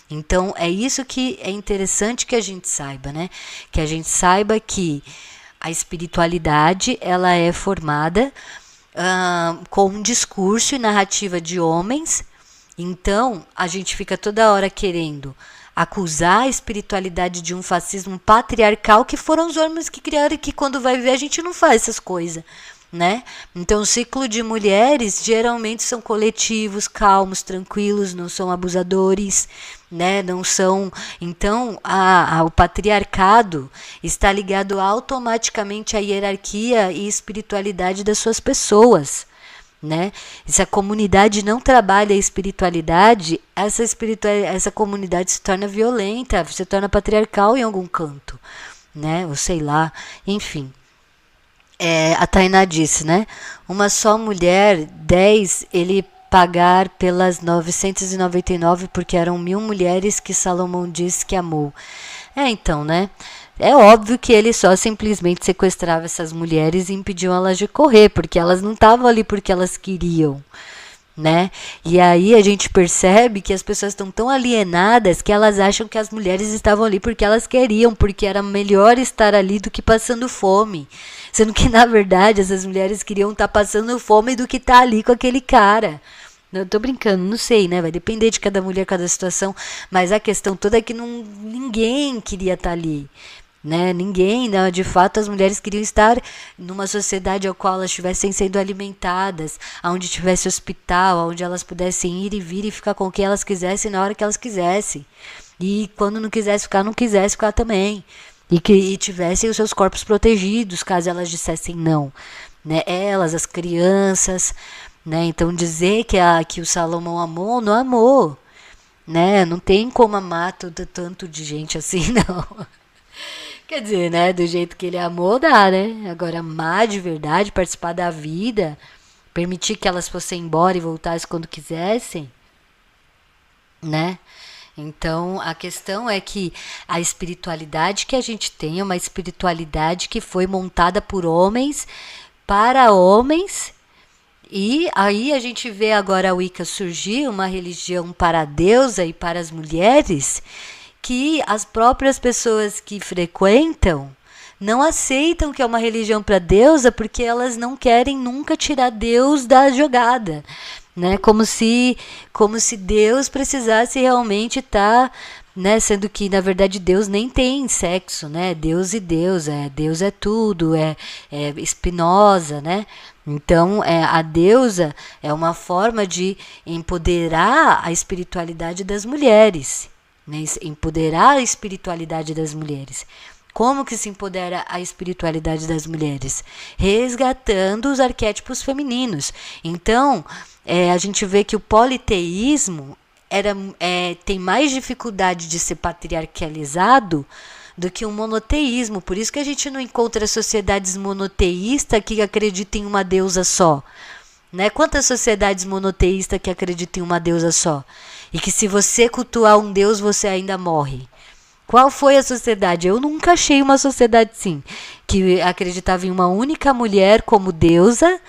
Então, é isso que é interessante que a gente saiba, né? Que a gente saiba que a espiritualidade, ela é formada com um discurso e narrativa de homens. Então, a gente fica toda hora querendo acusar a espiritualidade de um fascismo patriarcal, que foram os homens que criaram, e que quando vai ver a gente não faz essas coisas. Né? Então, o ciclo de mulheres geralmente são coletivos, calmos, tranquilos, não são abusadores, né? Não são. Então, o patriarcado está ligado automaticamente à hierarquia e espiritualidade das suas pessoas. Né? Se a comunidade não trabalha a espiritualidade, essa comunidade se torna violenta, se torna patriarcal em algum canto, né? Ou sei lá, enfim. A Tainá disse, né? Uma só mulher, 10, ele pagar pelas 999, porque eram 1000 mulheres que Salomão disse que amou. Então, né? É óbvio que ele só simplesmente sequestrava essas mulheres e impediu elas de correr, porque elas não estavam ali porque elas queriam. Né? E aí a gente percebe que as pessoas estão tão alienadas que elas acham que as mulheres estavam ali porque elas queriam, porque era melhor estar ali do que passando fome. Sendo que, na verdade, essas mulheres queriam estar passando fome do que estar ali com aquele cara. Eu tô brincando, não sei, né? Vai depender de cada mulher, cada situação. Mas a questão toda é que ninguém queria estar ali. Né? Ninguém, né? De fato, as mulheres queriam estar numa sociedade ao qual elas estivessem sendo alimentadas, onde tivesse hospital, onde elas pudessem ir e vir e ficar com quem elas quisessem na hora que elas quisessem. E quando não quisesse ficar também. E que tivessem os seus corpos protegidos, caso elas dissessem não. Né? Elas, as crianças, né? Então dizer que o Salomão amou, não amou. Né? Não tem como amar tanto de gente assim, não. Quer dizer, né, do jeito que ele amou, dá, né? Agora, amar de verdade, participar da vida, permitir que elas fossem embora e voltassem quando quisessem, né? Então, a questão é que a espiritualidade que a gente tem é uma espiritualidade que foi montada por homens, para homens, e aí a gente vê agora a Wicca surgir, uma religião para a deusa e para as mulheres, que as próprias pessoas que frequentam não aceitam que é uma religião para deusa, porque elas não querem nunca tirar Deus da jogada, né? Como se Deus precisasse realmente estar, né? Sendo que na verdade Deus nem tem sexo, né? Deus é tudo, é Spinoza, né? Então, a deusa é uma forma de empoderar a espiritualidade das mulheres, né? Empoderar a espiritualidade das mulheres. Como que se empodera a espiritualidade das mulheres? Resgatando os arquétipos femininos. Então, a gente vê que o politeísmo tem mais dificuldade de ser patriarcalizado do que um monoteísmo. Por isso que a gente não encontra sociedades monoteístas que acreditam em uma deusa só. Né? Quantas sociedades monoteístas que acreditam em uma deusa só? E que se você cultuar um deus, você ainda morre. Qual foi a sociedade? Eu nunca achei uma sociedade assim, que acreditava em uma única mulher como deusa,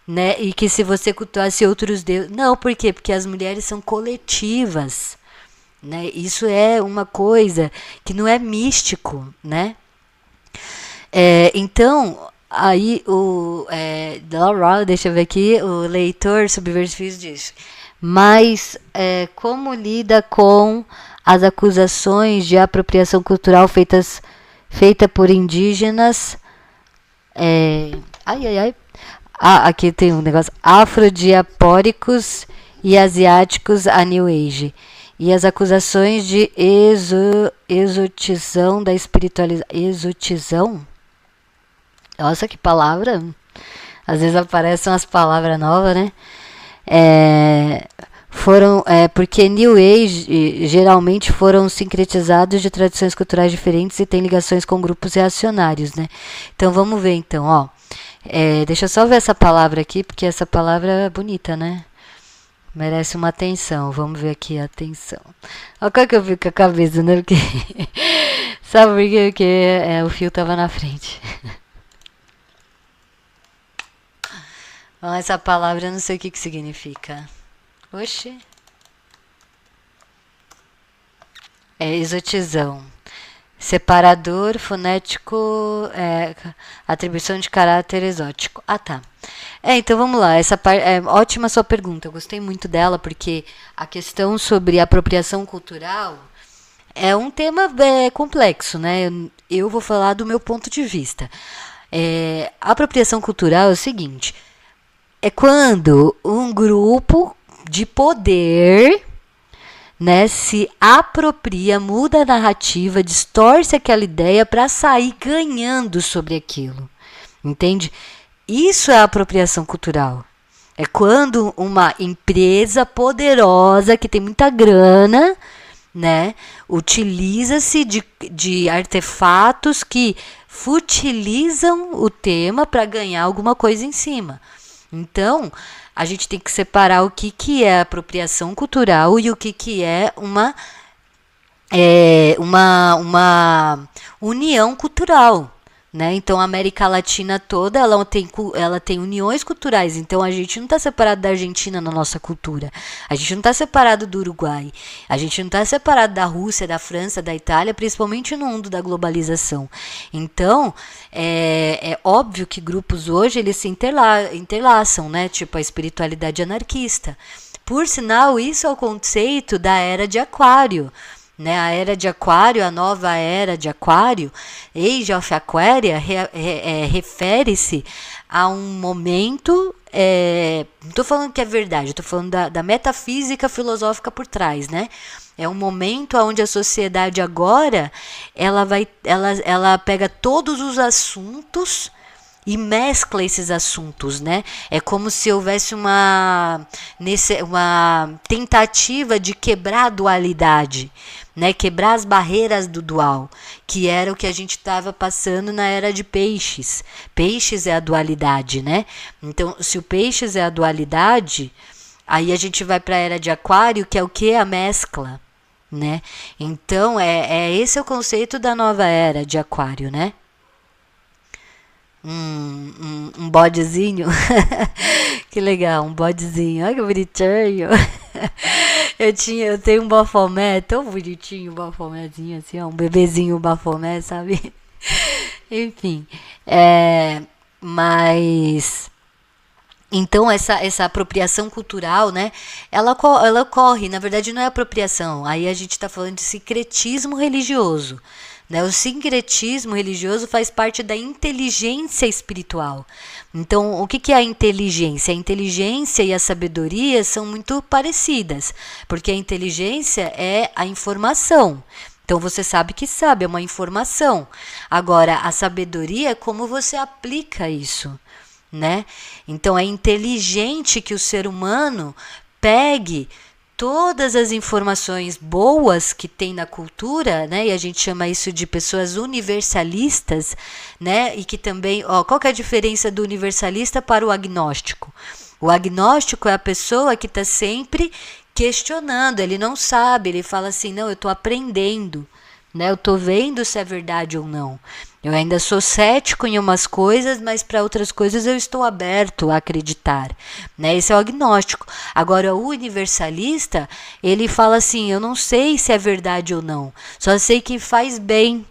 né? E que se você cultuasse outros deuses... Não, por quê? Porque as mulheres são coletivas, né? Isso é uma coisa que não é místico, né? Então, aí deixa eu ver aqui, o leitor subversivo diz, mas como lida com as acusações de apropriação cultural feita por indígenas, aqui tem um negócio, afrodiapóricos e asiáticos a New Age, e as acusações de exotização da espiritualidade. Exotização? Nossa, que palavra! Às vezes aparecem umas palavras novas, né? Porque New Age geralmente foram sincretizados de tradições culturais diferentes e têm ligações com grupos reacionários, né? Então vamos ver então, ó. Deixa eu só ver essa palavra aqui, porque essa palavra é bonita, né? Merece uma atenção. Vamos ver aqui, atenção. Olha como que eu fico com a cabeça, né? Porque... Sabe por quê? Porque o fio tava na frente. Bom, essa palavra eu não sei o que significa. Oxi. Exotisão. Separador, fonético, atribuição de caráter exótico. Ah, tá. Então vamos lá. Essa ótima sua pergunta. Eu gostei muito dela, porque a questão sobre apropriação cultural é um tema complexo, né? Eu vou falar do meu ponto de vista. A apropriação cultural é o seguinte: é quando um grupo de poder, né, se apropria, muda a narrativa, distorce aquela ideia para sair ganhando sobre aquilo. Entende? Isso é apropriação cultural. É quando uma empresa poderosa, que tem muita grana, né, utiliza-se de artefatos que futilizam o tema para ganhar alguma coisa em cima. Então, a gente tem que separar o que é apropriação cultural e o que é uma união cultural, né? Então, a América Latina toda ela tem uniões culturais. Então, a gente não está separado da Argentina na nossa cultura. A gente não está separado do Uruguai. A gente não está separado da Rússia, da França, da Itália, principalmente no mundo da globalização. Então, é óbvio que grupos hoje eles se interlaçam, né? Tipo a espiritualidade anarquista. Por sinal, isso é o conceito da Era de Aquário. Né, a Era de Aquário, a nova Era de Aquário, Age of Aquaria, refere-se a um momento, não estou falando que é verdade, estou falando da metafísica filosófica por trás, né? É um momento onde a sociedade agora, ela pega todos os assuntos e mescla esses assuntos, né? É como se houvesse uma tentativa de quebrar a dualidade, né? Quebrar as barreiras do dual, que era o que a gente estava passando na Era de Peixes. Peixes é a dualidade, né? Então, se o Peixes é a dualidade, aí a gente vai para a Era de Aquário, que é o que? A mescla. né? Então, esse é o conceito da nova era de Aquário, né? Um bodezinho. Que legal, um bodezinho. Olha que bonitinho. Eu tenho um bafomé, tão bonitinho, um bafomézinho assim, ó, um bebezinho bafomé, sabe? Enfim, mas então essa apropriação cultural, né? Ela ocorre, na verdade não é apropriação. Aí a gente está falando de sincretismo religioso. Né? O sincretismo religioso faz parte da inteligência espiritual. Então, o que é a inteligência? A inteligência e a sabedoria são muito parecidas, porque a inteligência é a informação. Então, você sabe que sabe, é uma informação. Agora, a sabedoria é como você aplica isso, né? Então, é inteligente que o ser humano pegue todas as informações boas que tem na cultura, né? E a gente chama isso de pessoas universalistas, né? E que também, qual que é a diferença do universalista para o agnóstico? O agnóstico é a pessoa que está sempre questionando, ele não sabe, ele fala assim, não, eu estou aprendendo, né? Eu estou vendo se é verdade ou não. Eu ainda sou cético em umas coisas, mas para outras coisas eu estou aberto a acreditar, né? Esse é o agnóstico. Agora, o universalista, ele fala assim, eu não sei se é verdade ou não, só sei que faz bem,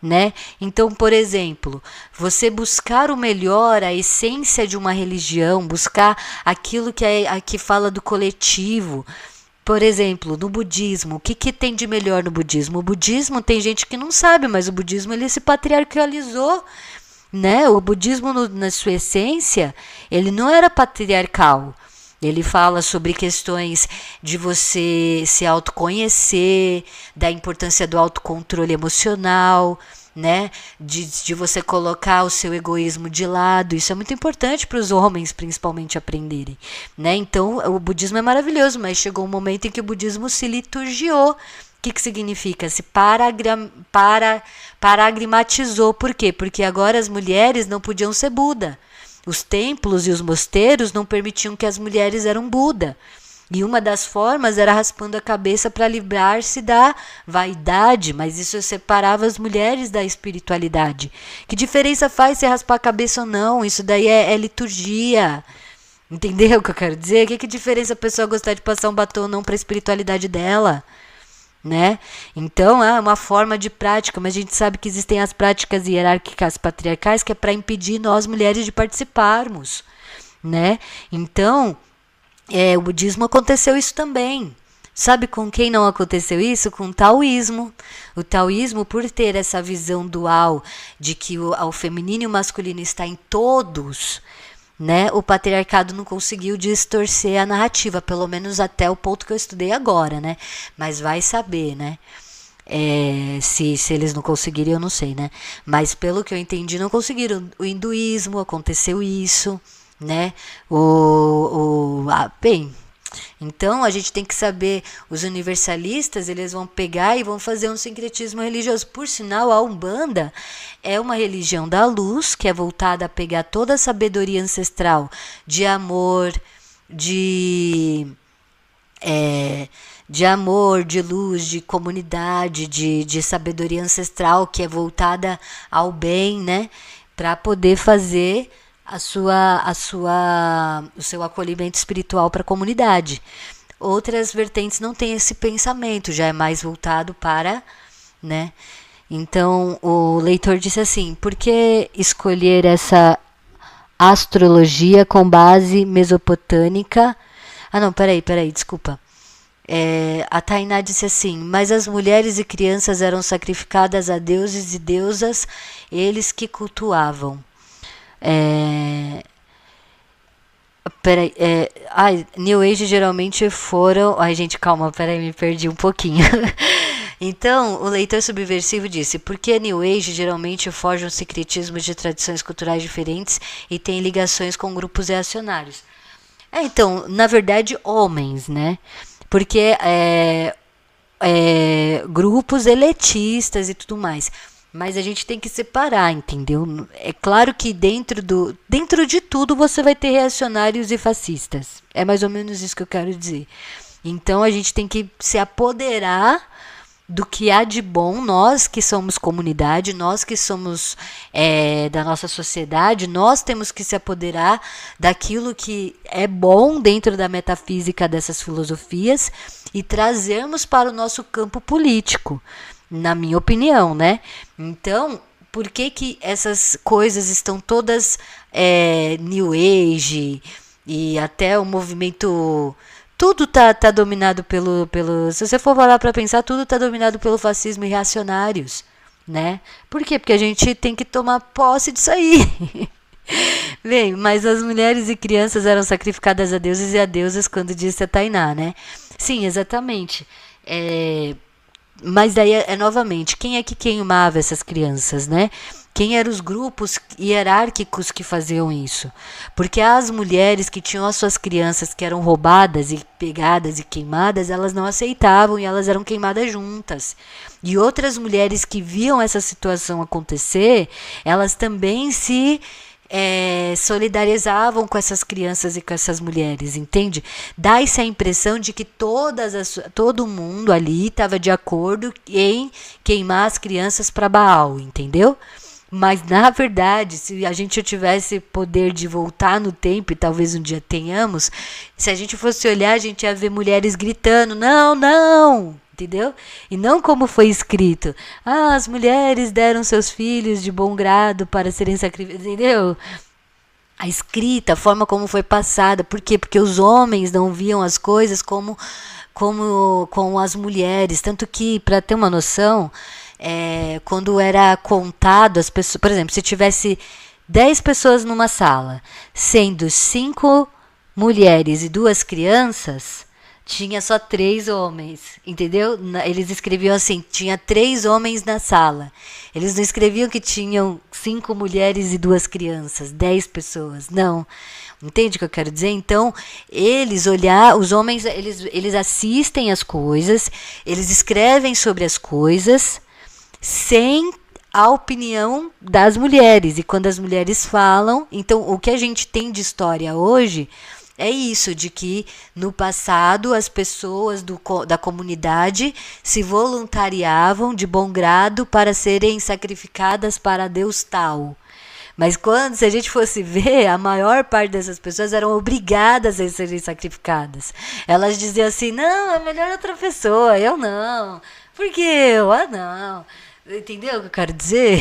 né? Então, por exemplo, você buscar o melhor, a essência de uma religião, buscar aquilo que fala do coletivo. Por exemplo, no budismo, o que tem de melhor no budismo? O budismo tem gente que não sabe, mas o budismo ele se patriarcalizou, né? O budismo na sua essência, ele não era patriarcal. Ele fala sobre questões de você se autoconhecer, da importância do autocontrole emocional, né? De você colocar o seu egoísmo de lado. Isso é muito importante para os homens, principalmente, aprenderem, né? Então, o budismo é maravilhoso, mas chegou um momento em que o budismo se liturgiou. O que significa? Se paragrimatizou. Por quê? Porque agora as mulheres não podiam ser Buda. Os templos e os mosteiros não permitiam que as mulheres eram Buda. E uma das formas era raspando a cabeça para livrar-se da vaidade, mas isso separava as mulheres da espiritualidade. Que diferença faz se raspar a cabeça ou não? Isso daí é liturgia. Entendeu o que eu quero dizer? Que diferença a pessoa gostar de passar um batom ou não para a espiritualidade dela? Né? Então é uma forma de prática, mas a gente sabe que existem as práticas hierárquicas patriarcais que é para impedir nós mulheres de participarmos, né? Então o budismo aconteceu isso também. Sabe com quem não aconteceu isso? Com o taoísmo. O taoísmo, por ter essa visão dual de que o feminino e o masculino está em todos, né? O patriarcado não conseguiu distorcer a narrativa, pelo menos até o ponto que eu estudei agora, né? Mas vai saber, né? Se eles não conseguiram, eu não sei, né? Mas pelo que eu entendi, não conseguiram. O hinduísmo aconteceu isso, né? Bem, então a gente tem que saber, os universalistas, eles vão pegar e vão fazer um sincretismo religioso. Por sinal, a Umbanda é uma religião da luz, que é voltada a pegar toda a sabedoria ancestral de amor, de amor, de luz, de comunidade, de sabedoria ancestral, que é voltada ao bem, né? Para poder fazer o seu acolhimento espiritual para a comunidade. Outras vertentes não têm esse pensamento, já é mais voltado para, né? Então, o leitor disse assim, por que escolher essa astrologia com base mesopotâmica? Ah, não, peraí, desculpa. A Tainá disse assim, mas as mulheres e crianças eram sacrificadas a deuses e deusas, eles que cultuavam. Peraí, New Age geralmente foram... Ai, gente, calma, peraí, me perdi um pouquinho. Então, o leitor subversivo disse, porque New Age geralmente forjam secretismos de tradições culturais diferentes e tem ligações com grupos reacionários. Então, na verdade, homens, né? Porque grupos elitistas e tudo mais. Mas a gente tem que separar, entendeu? É claro que dentro de tudo você vai ter reacionários e fascistas. É mais ou menos isso que eu quero dizer. Então a gente tem que se apoderar do que há de bom, nós que somos comunidade, nós que somos da nossa sociedade, nós temos que se apoderar daquilo que é bom dentro da metafísica dessas filosofias e trazermos para o nosso campo político, na minha opinião, né? Então, por que essas coisas estão todas New Age e até o movimento... Tudo tá dominado pelo... Se você for falar para pensar, tudo tá dominado pelo fascismo e reacionários, né? Por quê? Porque a gente tem que tomar posse disso aí. Bem, mas as mulheres e crianças eram sacrificadas a deuses e a deusas, quando disse a Tainá, né? Sim, exatamente. Mas daí novamente, quem é que queimava essas crianças, né? Quem eram os grupos hierárquicos que faziam isso? Porque as mulheres que tinham as suas crianças que eram roubadas e pegadas e queimadas, elas não aceitavam e elas eram queimadas juntas. E outras mulheres que viam essa situação acontecer, elas também se solidarizavam com essas crianças e com essas mulheres, entende? Dá-se a impressão de que todo mundo ali estava de acordo em queimar as crianças para Baal, entendeu? Mas, na verdade, se a gente tivesse poder de voltar no tempo, e talvez um dia tenhamos, se a gente fosse olhar, a gente ia ver mulheres gritando, não, não, entendeu? E não como foi escrito, as mulheres deram seus filhos de bom grado para serem sacrificados, entendeu? A escrita, a forma como foi passada, por quê? Porque os homens não viam as coisas como as mulheres, tanto que, para ter uma noção... quando era contado as pessoas, por exemplo, se tivesse 10 pessoas numa sala, sendo 5 mulheres e 2 crianças, tinha só 3 homens, entendeu? Eles escreviam assim, tinha 3 homens na sala. Eles não escreviam que tinham 5 mulheres e 2 crianças, 10 pessoas, não. Entende o que eu quero dizer? Então, os homens, eles assistem as coisas, eles escrevem sobre as coisas, sem a opinião das mulheres. E quando as mulheres falam... Então, o que a gente tem de história hoje é isso, de que no passado as pessoas da comunidade se voluntariavam de bom grado para serem sacrificadas para Deus tal. Mas se a gente fosse ver, a maior parte dessas pessoas eram obrigadas a serem sacrificadas. Elas diziam assim, não, é melhor outra pessoa, eu não. Por que eu? Não. Entendeu o que eu quero dizer?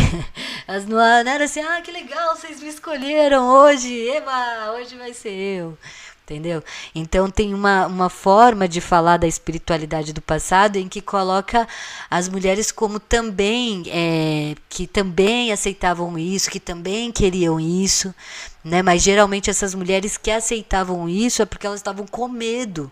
As não era assim, que legal, vocês me escolheram hoje, eba, hoje vai ser eu. Entendeu? Então tem uma forma de falar da espiritualidade do passado em que coloca as mulheres como também, que também aceitavam isso, que também queriam isso, né? Mas geralmente essas mulheres que aceitavam isso é porque elas estavam com medo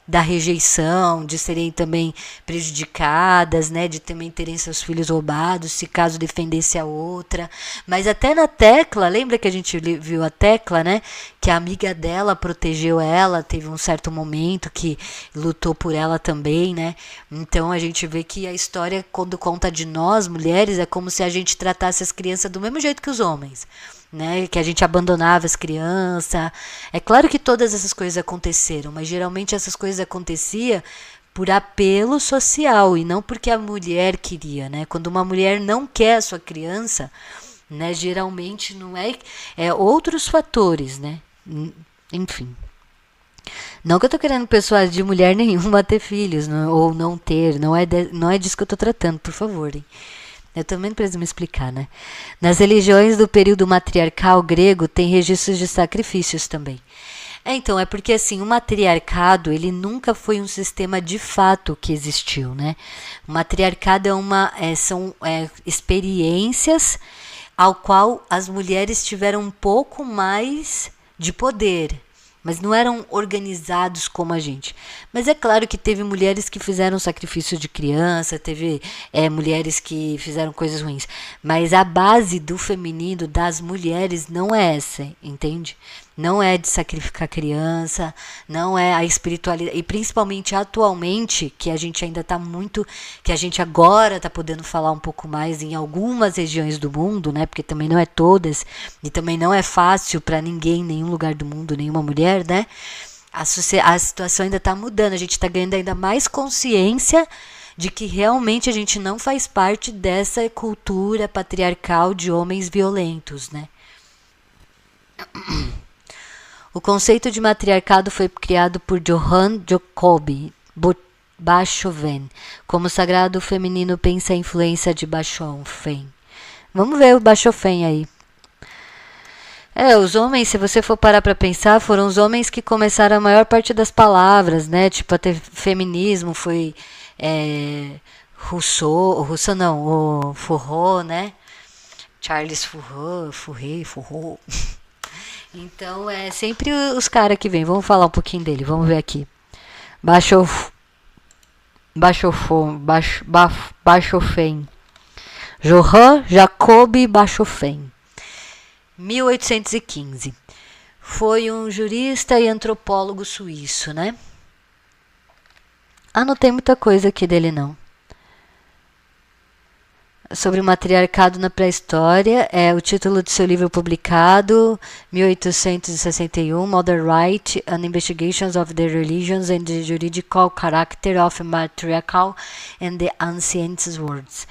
da rejeição, de serem também prejudicadas, né, de também terem seus filhos roubados, se caso defendesse a outra. Mas até na Tecla, lembra que a gente viu a Tecla, né, que a amiga dela protegeu ela, teve um certo momento que lutou por ela também, né? Então a gente vê que a história, quando conta de nós, mulheres, é como se a gente tratasse as crianças do mesmo jeito que os homens. Né, que a gente abandonava as crianças. É claro que todas essas coisas aconteceram, mas geralmente essas coisas aconteciam por apelo social e não porque a mulher queria, né? Quando uma mulher não quer a sua criança, né, geralmente não é outros fatores, né? Enfim. Não que eu tô querendo persuadir mulher nenhuma a ter filhos, ou não ter, não é disso que eu tô tratando, por favor, hein? Eu também não preciso me explicar, né? Nas religiões do período matriarcal grego tem registros de sacrifícios também. Então, é porque assim, o matriarcado, ele nunca foi um sistema de fato que existiu, né? O matriarcado são experiências ao qual as mulheres tiveram um pouco mais de poder, mas não eram organizados como a gente. Mas é claro que teve mulheres que fizeram sacrifício de criança, teve mulheres que fizeram coisas ruins. Mas a base do feminino, das mulheres, não é essa, entende? Não é de sacrificar criança, não é a espiritualidade. E principalmente atualmente, que a gente ainda está muito... Que a gente agora está podendo falar um pouco mais em algumas regiões do mundo, né? Porque também não é todas. E também não é fácil para ninguém, em nenhum lugar do mundo, nenhuma mulher, né? A situação ainda está mudando, a gente está ganhando ainda mais consciência de que realmente a gente não faz parte dessa cultura patriarcal de homens violentos, né? O conceito de matriarcado foi criado por Johann Jacob Bachofen. Como sagrado feminino pensa a influência de Bachofen. Vamos ver o Bachofen aí. Os homens, se você for parar para pensar, foram os homens que começaram a maior parte das palavras, né? Tipo, até feminismo foi Rousseau não, o Fourier, né? Charles Fourier. Então, é sempre os caras que vêm. Vamos falar um pouquinho dele, vamos ver aqui. Bachofen. Johann Jacob Bachofen. 1815. Foi um jurista e antropólogo suíço, né? Não tem muita coisa aqui dele, não. Sobre o matriarcado na pré-história, é o título de seu livro publicado, 1861, Modern Right and Investigations of the Religions and the Juridical Character of Matriarchal and the Ancient Worlds.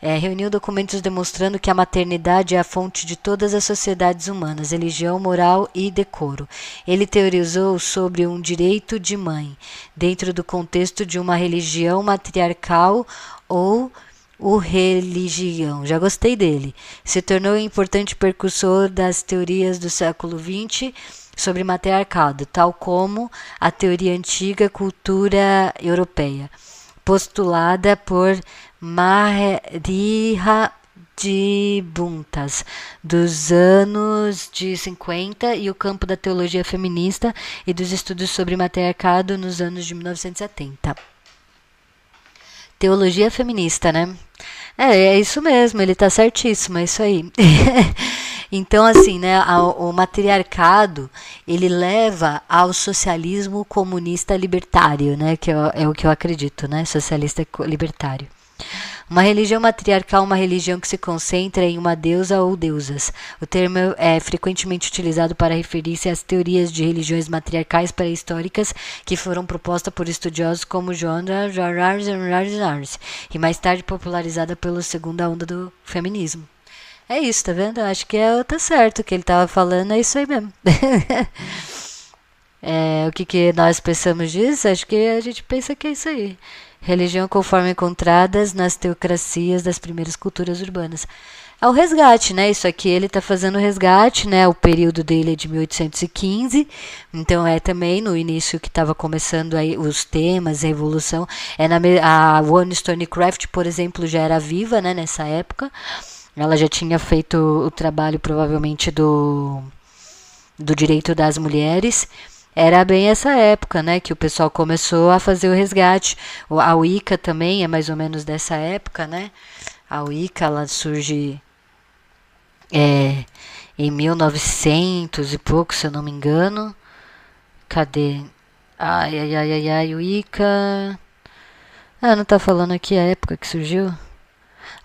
Reuniu documentos demonstrando que a maternidade é a fonte de todas as sociedades humanas, religião, moral e decoro. Ele teorizou sobre um direito de mãe, dentro do contexto de uma religião matriarcal ou religião. Já gostei dele. Se tornou um importante precursor das teorias do século XX sobre matriarcado, tal como a teoria antiga cultura europeia, postulada por Maria de Buntas, dos anos de 50, e o campo da teologia feminista e dos estudos sobre matriarcado nos anos de 1970. Teologia feminista, né? É isso mesmo, ele tá certíssimo, é isso aí. Então, assim, né, o matriarcado, ele leva ao socialismo comunista libertário, né, que é o que eu acredito, né, socialista libertário. Uma religião matriarcal é uma religião que se concentra em uma deusa ou deusas. O termo é frequentemente utilizado para referir-se às teorias de religiões matriarcais pré-históricas que foram propostas por estudiosos como John e mais tarde popularizada pela segunda onda do feminismo. É isso, tá vendo? Acho que tá certo o que ele tava falando, é isso aí mesmo. O que nós pensamos disso? Acho que a gente pensa que é isso aí. Religião conforme encontradas nas teocracias das primeiras culturas urbanas. É o resgate, né? Isso aqui ele está fazendo o resgate, né? O período dele é de 1815, então é também no início que estava começando aí os temas, a evolução. A Wollstonecraft, por exemplo, já era viva, né? Nessa época. Ela já tinha feito o trabalho, provavelmente, do direito das mulheres. Era bem essa época, né, que o pessoal começou a fazer o resgate. A Wicca também é mais ou menos dessa época, né? A Wicca, ela surge em 1900 e pouco, se eu não me engano. Cadê? Ai, Wicca. Não tá falando aqui a época que surgiu?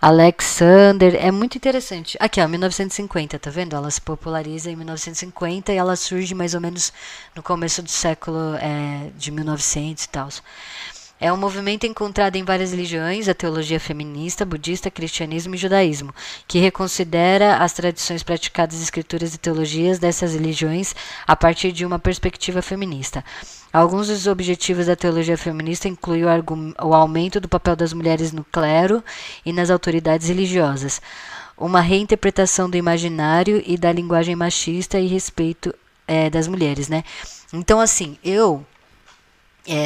Alexander, é muito interessante. Aqui, ó, 1950, tá vendo? Ela se populariza em 1950 e ela surge mais ou menos no começo do século de 1900 e tal. É um movimento encontrado em várias religiões, a teologia feminista, budista, cristianismo e judaísmo, que reconsidera as tradições praticadas, escrituras e teologias dessas religiões a partir de uma perspectiva feminista. Alguns dos objetivos da teologia feminista incluem o aumento do papel das mulheres no clero e nas autoridades religiosas, uma reinterpretação do imaginário e da linguagem machista e respeito das mulheres, né? Então, assim, eu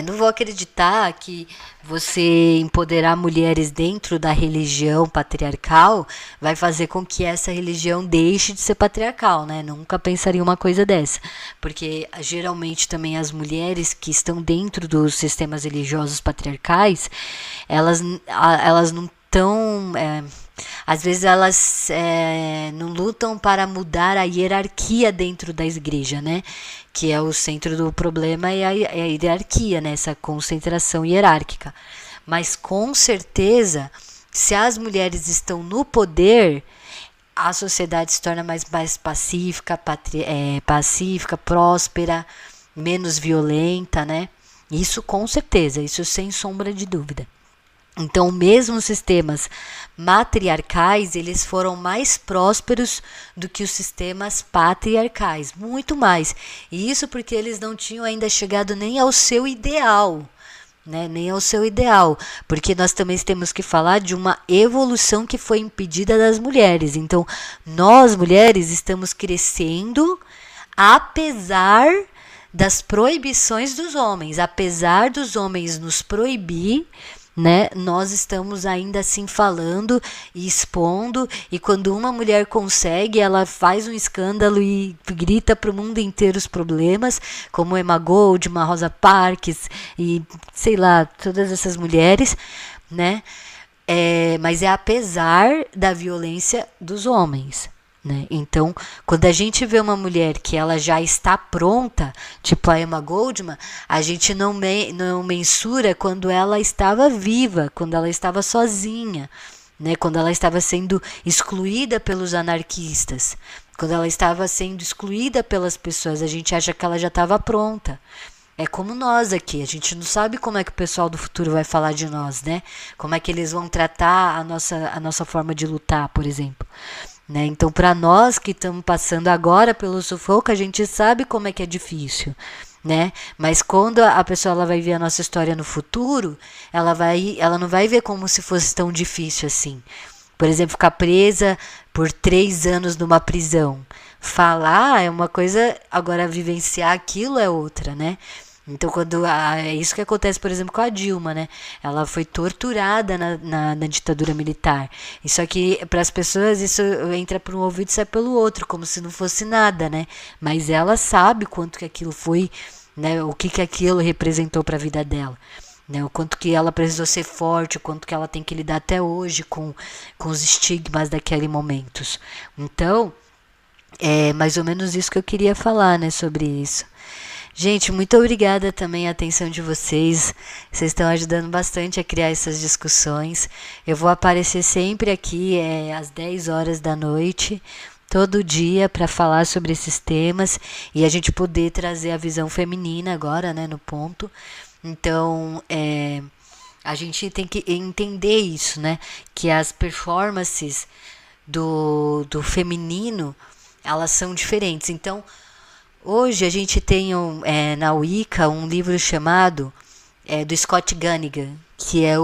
não vou acreditar que você empoderar mulheres dentro da religião patriarcal vai fazer com que essa religião deixe de ser patriarcal, né? Nunca pensaria uma coisa dessa. Porque geralmente também as mulheres que estão dentro dos sistemas religiosos patriarcais, elas não estão... às vezes elas não lutam para mudar a hierarquia dentro da igreja, né? Que é o centro do problema, é a hierarquia, né? Essa concentração hierárquica. Mas com certeza, se as mulheres estão no poder, a sociedade se torna mais pacífica, próspera, menos violenta, né? Isso com certeza, isso sem sombra de dúvida. Então, mesmo os sistemas matriarcais, eles foram mais prósperos do que os sistemas patriarcais, muito mais. E isso porque eles não tinham ainda chegado nem ao seu ideal, né? Nem ao seu ideal, porque nós também temos que falar de uma evolução que foi impedida das mulheres. Então, nós mulheres estamos crescendo apesar das proibições dos homens, apesar dos homens nos proibir, né, nós estamos ainda assim falando e expondo, e quando uma mulher consegue, ela faz um escândalo e grita para o mundo inteiro os problemas, como Emma Goldman, Rosa Parks e sei lá, todas essas mulheres, né? Mas é apesar da violência dos homens. Né? Então, quando a gente vê uma mulher que ela já está pronta, tipo a Emma Goldman, a gente não mensura quando ela estava viva, quando ela estava sozinha, né? Quando ela estava sendo excluída pelos anarquistas, quando ela estava sendo excluída pelas pessoas, a gente acha que ela já estava pronta. É como nós aqui, a gente não sabe como é que o pessoal do futuro vai falar de nós, né? Como é que eles vão tratar a nossa forma de lutar, por exemplo. Né? Então, para nós que estamos passando agora pelo sufoco, a gente sabe como é que é difícil, né? Mas quando a pessoa ela vai ver a nossa história no futuro, ela não vai ver como se fosse tão difícil assim. Por exemplo, ficar presa por 3 anos numa prisão. Falar é uma coisa, agora vivenciar aquilo é outra, né? Então, é isso que acontece, por exemplo, com a Dilma, né? Ela foi torturada na ditadura militar. Isso aqui, para as pessoas, isso entra por um ouvido e sai pelo outro, como se não fosse nada, né? Mas ela sabe quanto que aquilo foi, né? O que aquilo representou para a vida dela. Né? O quanto que ela precisou ser forte, o quanto que ela tem que lidar até hoje com os estigmas daquele momento. Então, é mais ou menos isso que eu queria falar, né, sobre isso. Gente, muito obrigada também a atenção de vocês. Vocês estão ajudando bastante a criar essas discussões. Eu vou aparecer sempre aqui às 10 horas da noite, todo dia, para falar sobre esses temas e a gente poder trazer a visão feminina agora, né, no ponto. Então, a gente tem que entender isso, né? Que as performances do feminino, elas são diferentes. Então, hoje a gente tem na Wicca um livro chamado do Scott Gunnigan, que é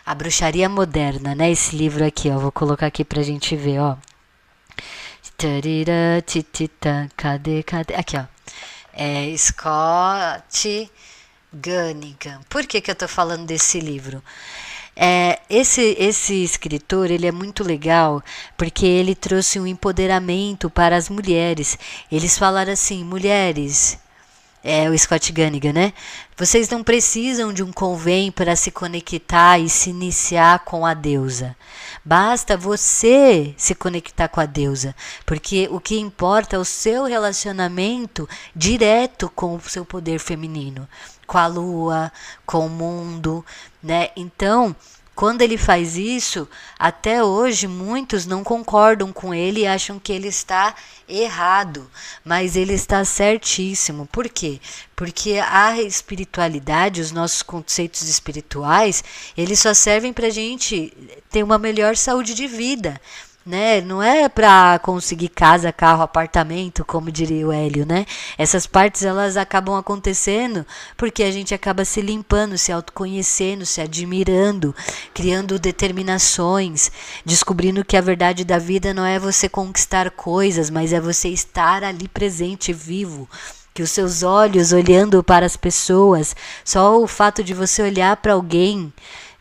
A Bruxaria Moderna, né? Esse livro aqui, ó, vou colocar aqui pra gente ver, ó. Cadê? Aqui, ó. Scott Gunnigan. Por que eu tô falando desse livro? Esse escritor, ele é muito legal porque ele trouxe um empoderamento para as mulheres. Eles falaram assim, mulheres, o Scott Gunnigan, né? Vocês não precisam de um convém para se conectar e se iniciar com a deusa. Basta você se conectar com a deusa, porque o que importa é o seu relacionamento direto com o seu poder feminino, com a lua, com o mundo, né? Então, quando ele faz isso, até hoje muitos não concordam com ele e acham que ele está errado, mas ele está certíssimo. Por quê? Porque a espiritualidade, os nossos conceitos espirituais, eles só servem para a gente ter uma melhor saúde de vida, né? Não é para conseguir casa, carro, apartamento, como diria o Hélio, né? Essas partes elas acabam acontecendo porque a gente acaba se limpando, se autoconhecendo, se admirando, criando determinações, descobrindo que a verdade da vida não é você conquistar coisas, mas é você estar ali presente, vivo. Que os seus olhos olhando para as pessoas, só o fato de você olhar para alguém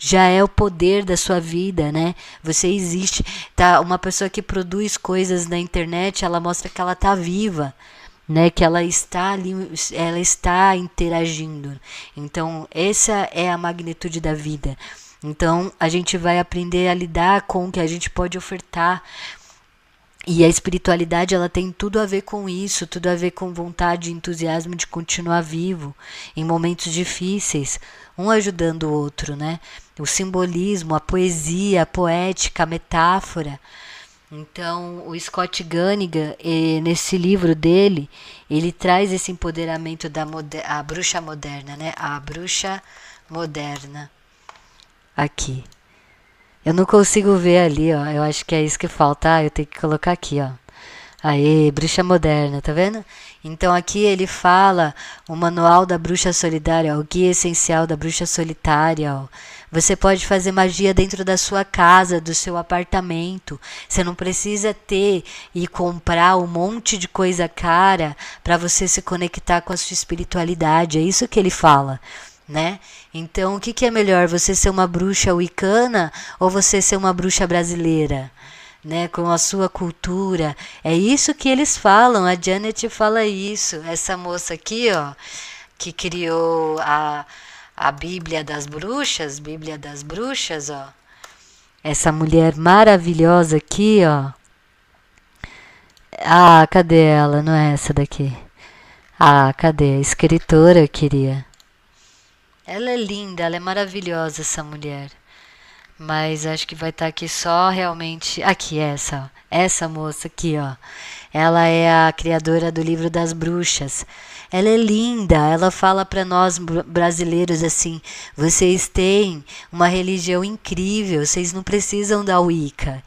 já é o poder da sua vida, né? Você existe. Tá? Uma pessoa que produz coisas na internet, ela mostra que ela está viva, né? Que ela está ali, ela está interagindo. Então, essa é a magnitude da vida. Então, a gente vai aprender a lidar com o que a gente pode ofertar. E a espiritualidade, ela tem tudo a ver com isso, tudo a ver com vontade e entusiasmo de continuar vivo em momentos difíceis, um ajudando o outro, né? O simbolismo, a poesia, a poética, a metáfora, Então, o Scott Ganiga, nesse livro dele, ele traz esse empoderamento da a bruxa moderna, né? A bruxa moderna. Aqui. Eu não consigo ver ali, ó. Eu acho que é isso que falta. Ah, eu tenho que colocar aqui, ó. Aê, bruxa moderna, tá vendo? Então aqui ele fala o manual da bruxa solitária, o guia essencial da bruxa solitária. Ó. Você pode fazer magia dentro da sua casa, do seu apartamento. Você não precisa ter e comprar um monte de coisa cara para você se conectar com a sua espiritualidade. É isso que ele fala. Né? Então, o que é melhor, você ser uma bruxa wicana ou você ser uma bruxa brasileira? Né, com a sua cultura. É isso que eles falam, a Janet fala isso. Essa moça aqui, ó, que criou a Bíblia das Bruxas, ó. Essa mulher maravilhosa aqui, ó. Ah, cadê ela? Não é essa daqui. Ah, cadê? A escritora, eu queria. Ela é linda, ela é maravilhosa, essa mulher. Mas acho que vai estar aqui só realmente. Aqui, essa moça aqui, ó. Ela é a criadora do livro das bruxas. Ela é linda, ela fala para nós brasileiros assim: vocês têm uma religião incrível, vocês não precisam da Wicca.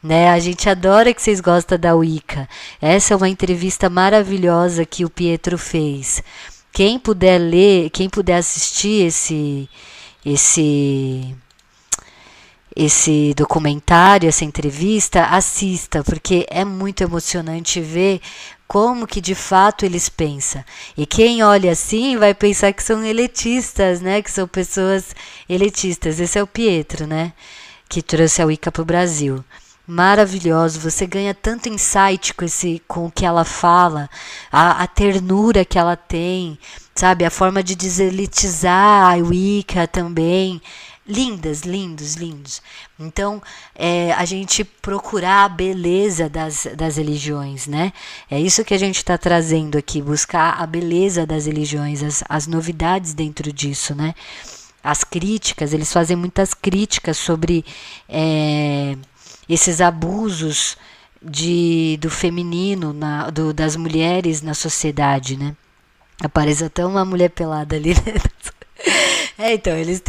Né? A gente adora que vocês gostam da Wicca. Essa é uma entrevista maravilhosa que o Pietro fez. Quem puder ler, quem puder assistir esse documentário, essa entrevista, assista, porque é muito emocionante ver como que de fato eles pensam. E quem olha assim vai pensar que são elitistas, né? Que são pessoas elitistas. Esse é o Pietro, né? Que trouxe a Wicca para o Brasil. Maravilhoso, você ganha tanto insight com o que ela fala, a ternura que ela tem, sabe? A forma de deselitizar a Wicca também. Lindos. Então, a gente procurar a beleza das religiões, né? É isso que a gente está trazendo aqui, buscar a beleza das religiões, as novidades dentro disso, né? As críticas, eles fazem muitas críticas sobre esses abusos do feminino, das mulheres na sociedade, né? Aparece até uma mulher pelada ali, né? Então, eles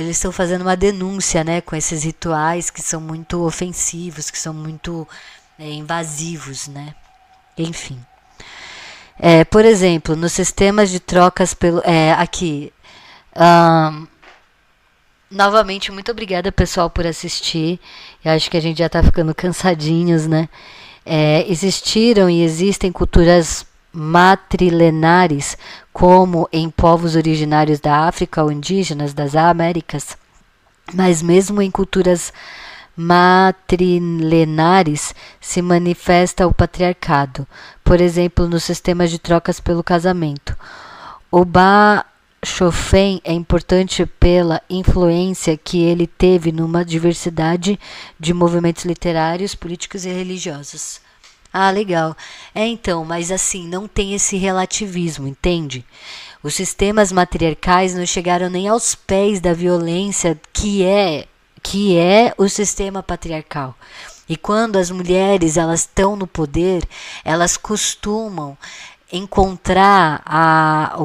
estão fazendo uma denúncia, né, com esses rituais que são muito ofensivos, que são muito invasivos, né? Enfim. Por exemplo, nos sistemas de trocas pelo... aqui. Novamente, muito obrigada, pessoal, por assistir. Eu acho que a gente já está ficando cansadinhos, né? Existiram e existem culturas matrilenares, como em povos originários da África ou indígenas das Américas, mas mesmo em culturas matrilenares se manifesta o patriarcado, por exemplo, nos sistemas de trocas pelo casamento. O Bachofen é importante pela influência que ele teve numa diversidade de movimentos literários, políticos e religiosos. Ah, legal. Então, mas assim, não tem esse relativismo, entende? Os sistemas matriarcais não chegaram nem aos pés da violência que é o sistema patriarcal. E quando as mulheres elas estão no poder, elas costumam encontrar a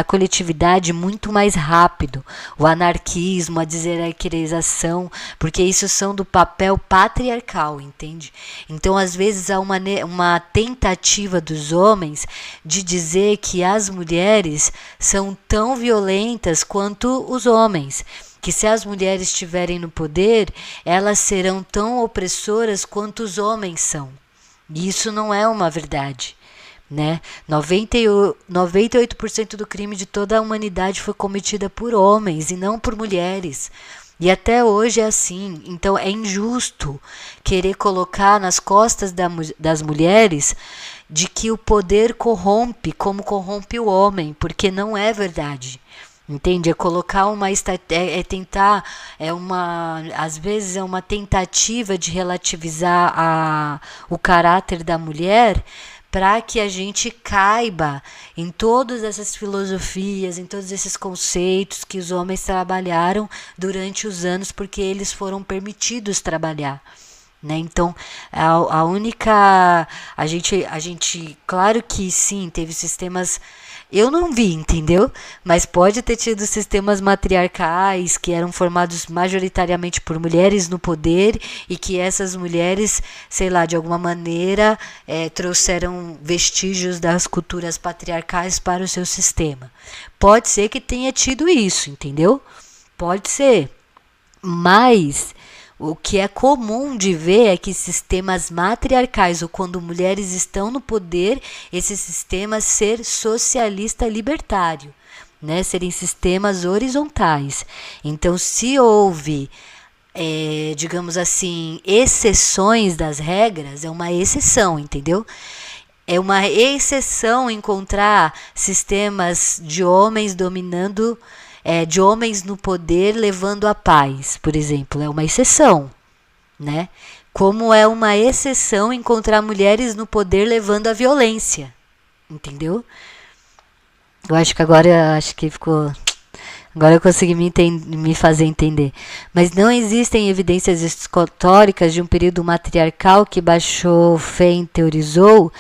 coletividade muito mais rápido, o anarquismo, a deserarquização, porque isso são do papel patriarcal, entende? Então, às vezes, há uma tentativa dos homens de dizer que as mulheres são tão violentas quanto os homens, que se as mulheres estiverem no poder, elas serão tão opressoras quanto os homens são. E isso não é uma verdade. Né? 98% do crime de toda a humanidade foi cometida por homens e não por mulheres. E até hoje é assim. Então é injusto querer colocar nas costas das mulheres de que o poder corrompe como corrompe o homem, porque não é verdade. Entende? É colocar às vezes é uma tentativa de relativizar o caráter da mulher, para que a gente caiba em todas essas filosofias, em todos esses conceitos que os homens trabalharam durante os anos, porque eles foram permitidos trabalhar. né? Então, a única... A gente, claro que sim, teve sistemas... Eu não vi, entendeu? Mas pode ter tido sistemas matriarcais que eram formados majoritariamente por mulheres no poder e que essas mulheres, sei lá, de alguma maneira trouxeram vestígios das culturas patriarcais para o seu sistema. Pode ser que tenha tido isso, entendeu? Pode ser. Mas o que é comum de ver é que sistemas matriarcais, ou quando mulheres estão no poder, esse sistema ser socialista libertário, né? Serem sistemas horizontais. Então, se houve, digamos assim, exceções das regras, é uma exceção, entendeu? É uma exceção encontrar sistemas de homens dominando, de homens no poder levando a paz, por exemplo. É uma exceção, né? Como é uma exceção encontrar mulheres no poder levando a violência, entendeu? Eu acho que agora ficou. Agora eu consegui me fazer entender. Mas não existem evidências históricas de um período matriarcal que Bachofen teorizou.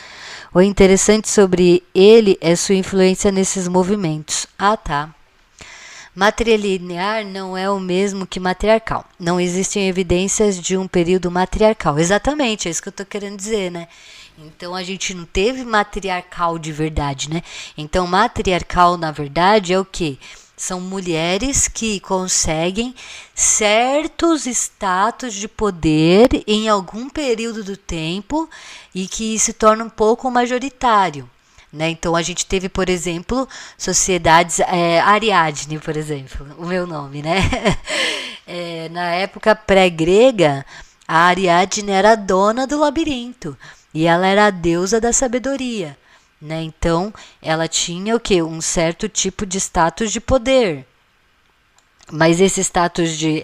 O interessante sobre ele é sua influência nesses movimentos. Ah, tá. Matrilinear não é o mesmo que matriarcal. Não existem evidências de um período matriarcal. Exatamente, é isso que eu estou querendo dizer, né? Então a gente não teve matriarcal de verdade, né? Então matriarcal, na verdade, é o quê? São mulheres que conseguem certos status de poder em algum período do tempo e que se torna um pouco majoritário. Né? Então a gente teve, por exemplo, sociedades, Ariadne, por exemplo, o meu nome, né? Na época pré-grega, a Ariadne era a dona do labirinto e ela era a deusa da sabedoria, né? Então ela tinha o quê? Um certo tipo de status de poder. Mas esse status de...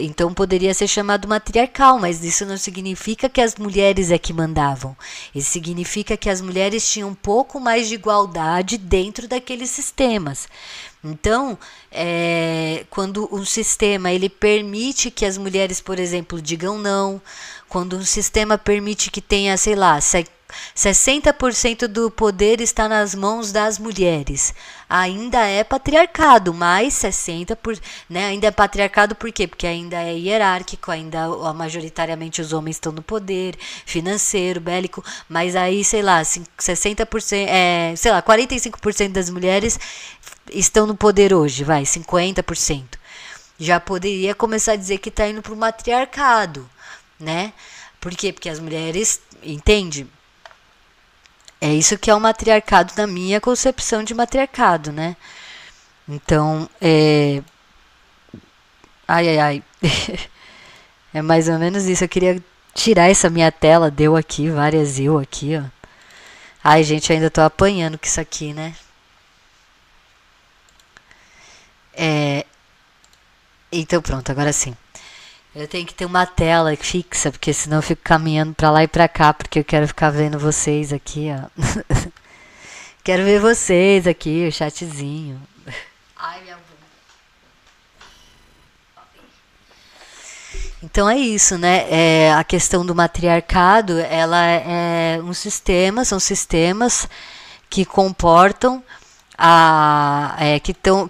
então poderia ser chamado matriarcal, mas isso não significa que as mulheres é que mandavam. Isso significa que as mulheres tinham um pouco mais de igualdade dentro daqueles sistemas. Então, quando um sistema ele permite que as mulheres, por exemplo, digam não, quando um sistema permite que tenha, sei lá, 60% do poder está nas mãos das mulheres. Ainda é patriarcado, mas 60%, né? Ainda é patriarcado por quê? Porque ainda é hierárquico, ainda majoritariamente os homens estão no poder financeiro, bélico, mas aí, sei lá, 60%, sei lá, 45% das mulheres estão no poder hoje, 50%. Já poderia começar a dizer que está indo para o matriarcado, né? Por quê? Porque as mulheres, entende? É isso que é o matriarcado na minha concepção de matriarcado, né? Então, ai. É mais ou menos isso. Eu queria tirar essa minha tela. Deu aqui, várias eu aqui, ó. Ai, gente, eu ainda tô apanhando com isso aqui, né? Então pronto, agora sim. Eu tenho que ter uma tela fixa, porque senão eu fico caminhando pra lá e pra cá, porque eu quero ficar vendo vocês aqui, ó. Quero ver vocês aqui, o chatzinho. Ai, minha bunda. Então é isso, né? A questão do matriarcado, ela é um sistema, são sistemas que comportam,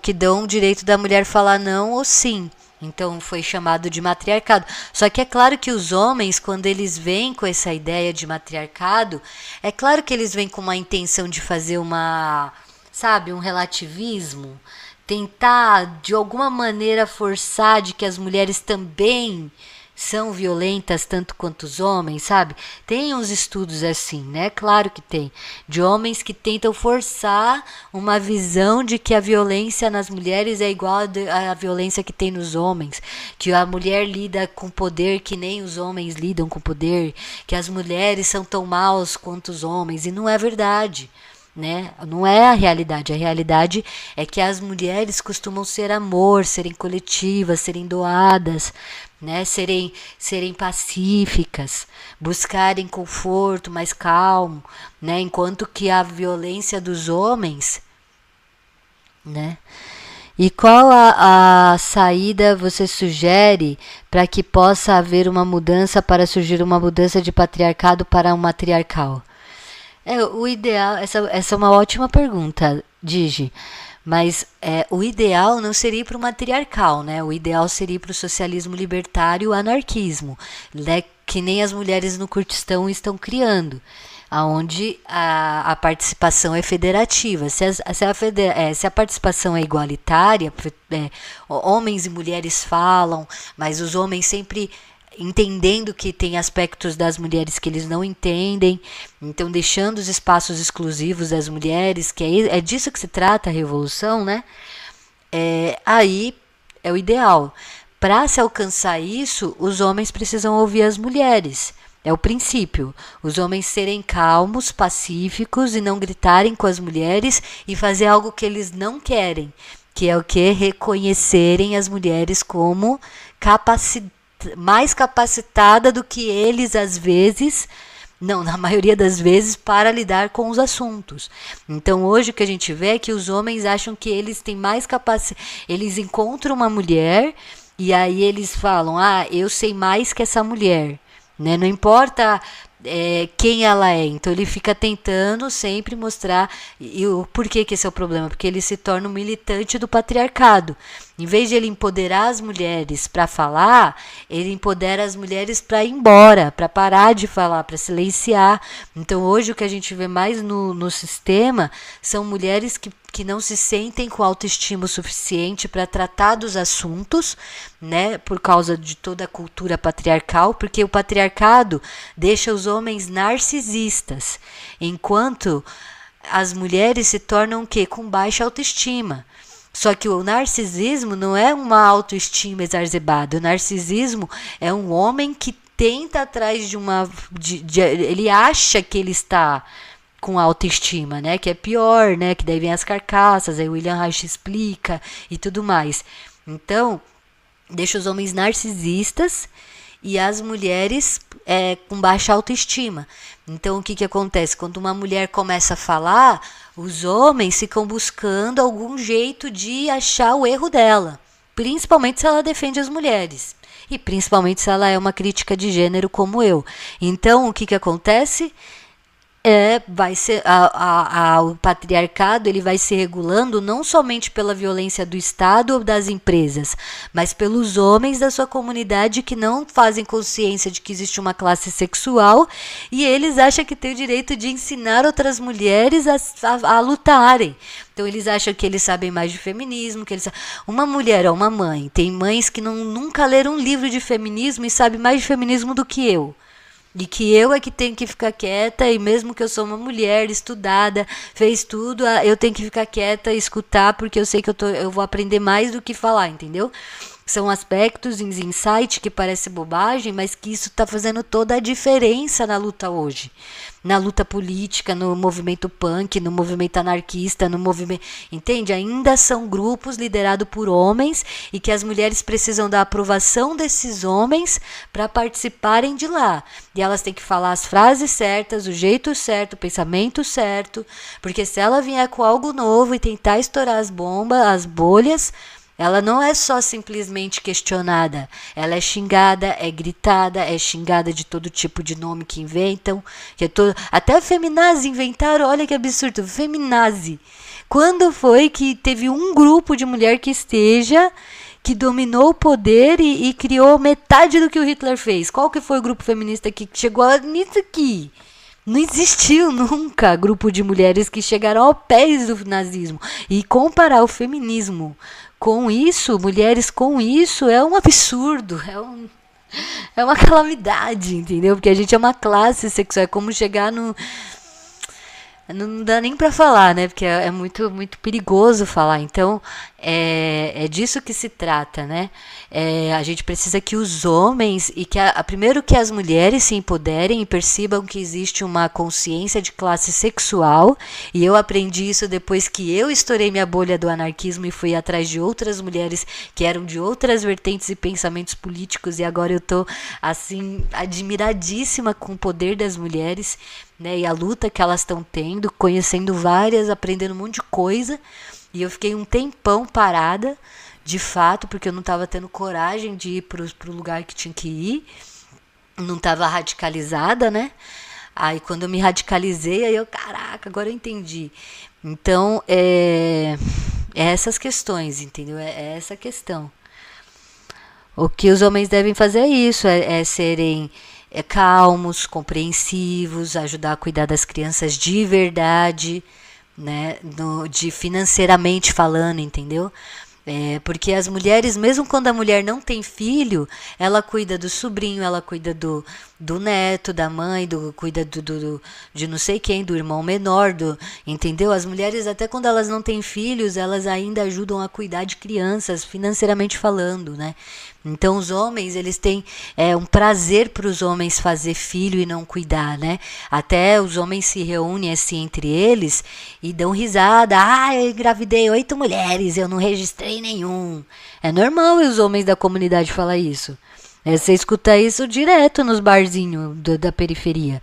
que dão o direito da mulher falar não ou sim. Então foi chamado de matriarcado. Só que é claro que os homens, quando eles vêm com essa ideia de matriarcado, é claro que eles vêm com uma intenção de fazer um relativismo, tentar de alguma maneira forçar de que as mulheres também são violentas tanto quanto os homens, sabe? Tem uns estudos assim, né? Claro que tem. De homens que tentam forçar uma visão de que a violência nas mulheres é igual à violência que tem nos homens. Que a mulher lida com poder que nem os homens lidam com poder. Que as mulheres são tão maus quanto os homens. E não é verdade. Né? Não é a realidade. A realidade é que as mulheres costumam ser amor, serem coletivas, serem doadas, né? serem pacíficas, buscarem conforto, mais calmo, né? Enquanto que a violência dos homens, né? E qual a saída você sugere para que possa haver uma mudança, para surgir uma mudança de patriarcado para um matriarcal? O ideal, essa é uma ótima pergunta, Digi. Mas o ideal não seria para o matriarcal, né? O ideal seria para o socialismo libertário, o anarquismo, né? Que nem as mulheres no Kurdistão estão criando, aonde a participação é federativa. Se a participação é igualitária, homens e mulheres falam, mas os homens sempre entendendo que tem aspectos das mulheres que eles não entendem, então deixando os espaços exclusivos das mulheres, que é disso que se trata a revolução, né? Aí é o ideal. Para se alcançar isso, os homens precisam ouvir as mulheres. É o princípio. Os homens serem calmos, pacíficos e não gritarem com as mulheres e fazer algo que eles não querem, que é o que? Reconhecerem as mulheres como mais capacitada do que eles, às vezes, não, na maioria das vezes, para lidar com os assuntos. Então, hoje o que a gente vê é que os homens acham que eles têm mais capacidade. Eles encontram uma mulher e aí eles falam: eu sei mais que essa mulher. Né? Não importa quem ela é. Então ele fica tentando sempre mostrar. E o porquê que esse é o problema? Porque ele se torna um militante do patriarcado. Em vez de ele empoderar as mulheres para falar, ele empodera as mulheres para ir embora, para parar de falar, para silenciar. Então hoje o que a gente vê mais no sistema são mulheres que não se sentem com autoestima suficiente para tratar dos assuntos, né, por causa de toda a cultura patriarcal, porque o patriarcado deixa os homens narcisistas, enquanto as mulheres se tornam o quê? Com baixa autoestima. Só que o narcisismo não é uma autoestima exacerbada. O narcisismo é um homem que tenta atrás de uma... ele acha que ele está com autoestima, né? Que é pior, né? Que daí vem as carcaças, aí o William Reich explica e tudo mais. Então, deixa os homens narcisistas e as mulheres com baixa autoestima. Então, o que acontece? Quando uma mulher começa a falar, os homens ficam buscando algum jeito de achar o erro dela, principalmente se ela defende as mulheres. E principalmente se ela é uma crítica de gênero como eu. Então, o que acontece? Vai ser o patriarcado, ele vai se regulando não somente pela violência do Estado ou das empresas, mas pelos homens da sua comunidade que não fazem consciência de que existe uma classe sexual e eles acham que têm o direito de ensinar outras mulheres a lutarem. Então eles acham que eles sabem mais de feminismo, uma mulher ou uma mãe, tem mães que nunca leram um livro de feminismo e sabem mais de feminismo do que eu. E que eu é que tenho que ficar quieta, e mesmo que eu sou uma mulher estudada, fez tudo, eu tenho que ficar quieta e escutar, porque eu sei que eu vou aprender mais do que falar, entendeu? São aspectos, insight que parece bobagem, mas que isso está fazendo toda a diferença na luta hoje. Na luta política, no movimento punk, no movimento anarquista, no movimento... Entende? Ainda são grupos liderados por homens e que as mulheres precisam da aprovação desses homens para participarem de lá. E elas têm que falar as frases certas, o jeito certo, o pensamento certo, porque se ela vier com algo novo e tentar estourar as bombas, as bolhas... Ela não é só simplesmente questionada, ela é xingada, é gritada, é xingada de todo tipo de nome que inventam. Até feminazi inventaram, olha que absurdo, feminazi. Quando foi que teve um grupo de mulher que dominou o poder e criou metade do que o Hitler fez? Qual que foi o grupo feminista que chegou nisso aqui? Não existiu nunca grupo de mulheres que chegaram ao pés do nazismo. E comparar o feminismo com isso, mulheres com isso, é um absurdo, é uma calamidade, entendeu? Porque a gente é uma classe sexual, é como chegar no... Não dá nem para falar, né? Porque é muito, muito perigoso falar. Então, é disso que se trata, né? A gente precisa que os homens e que primeiro que as mulheres se empoderem e percebam que existe uma consciência de classe sexual. E eu aprendi isso depois que eu estourei minha bolha do anarquismo e fui atrás de outras mulheres que eram de outras vertentes e pensamentos políticos. E agora eu tô assim admiradíssima com o poder das mulheres, né, e a luta que elas estão tendo, conhecendo várias, aprendendo um monte de coisa. E eu fiquei um tempão parada, de fato, porque eu não estava tendo coragem de ir pro lugar que tinha que ir. Não estava radicalizada, né? Aí quando eu me radicalizei, aí eu, caraca, agora eu entendi. Então, é essas questões, entendeu? É essa questão. O que os homens devem fazer é isso, é serem calmos, compreensivos, ajudar a cuidar das crianças de verdade, né? De financeiramente falando, entendeu? Porque as mulheres, mesmo quando a mulher não tem filho, ela cuida do sobrinho, ela cuida do neto, da mãe, cuida de não sei quem, do irmão menor, entendeu? As mulheres, até quando elas não têm filhos, elas ainda ajudam a cuidar de crianças, financeiramente falando, né? Então os homens, eles têm um prazer para os homens fazer filho e não cuidar, né? Até os homens se reúnem assim entre eles e dão risada. Ah, eu engravidei 8 mulheres, eu não registrei nenhum. É normal os homens da comunidade falar isso. Você escuta isso direto nos barzinhos da periferia,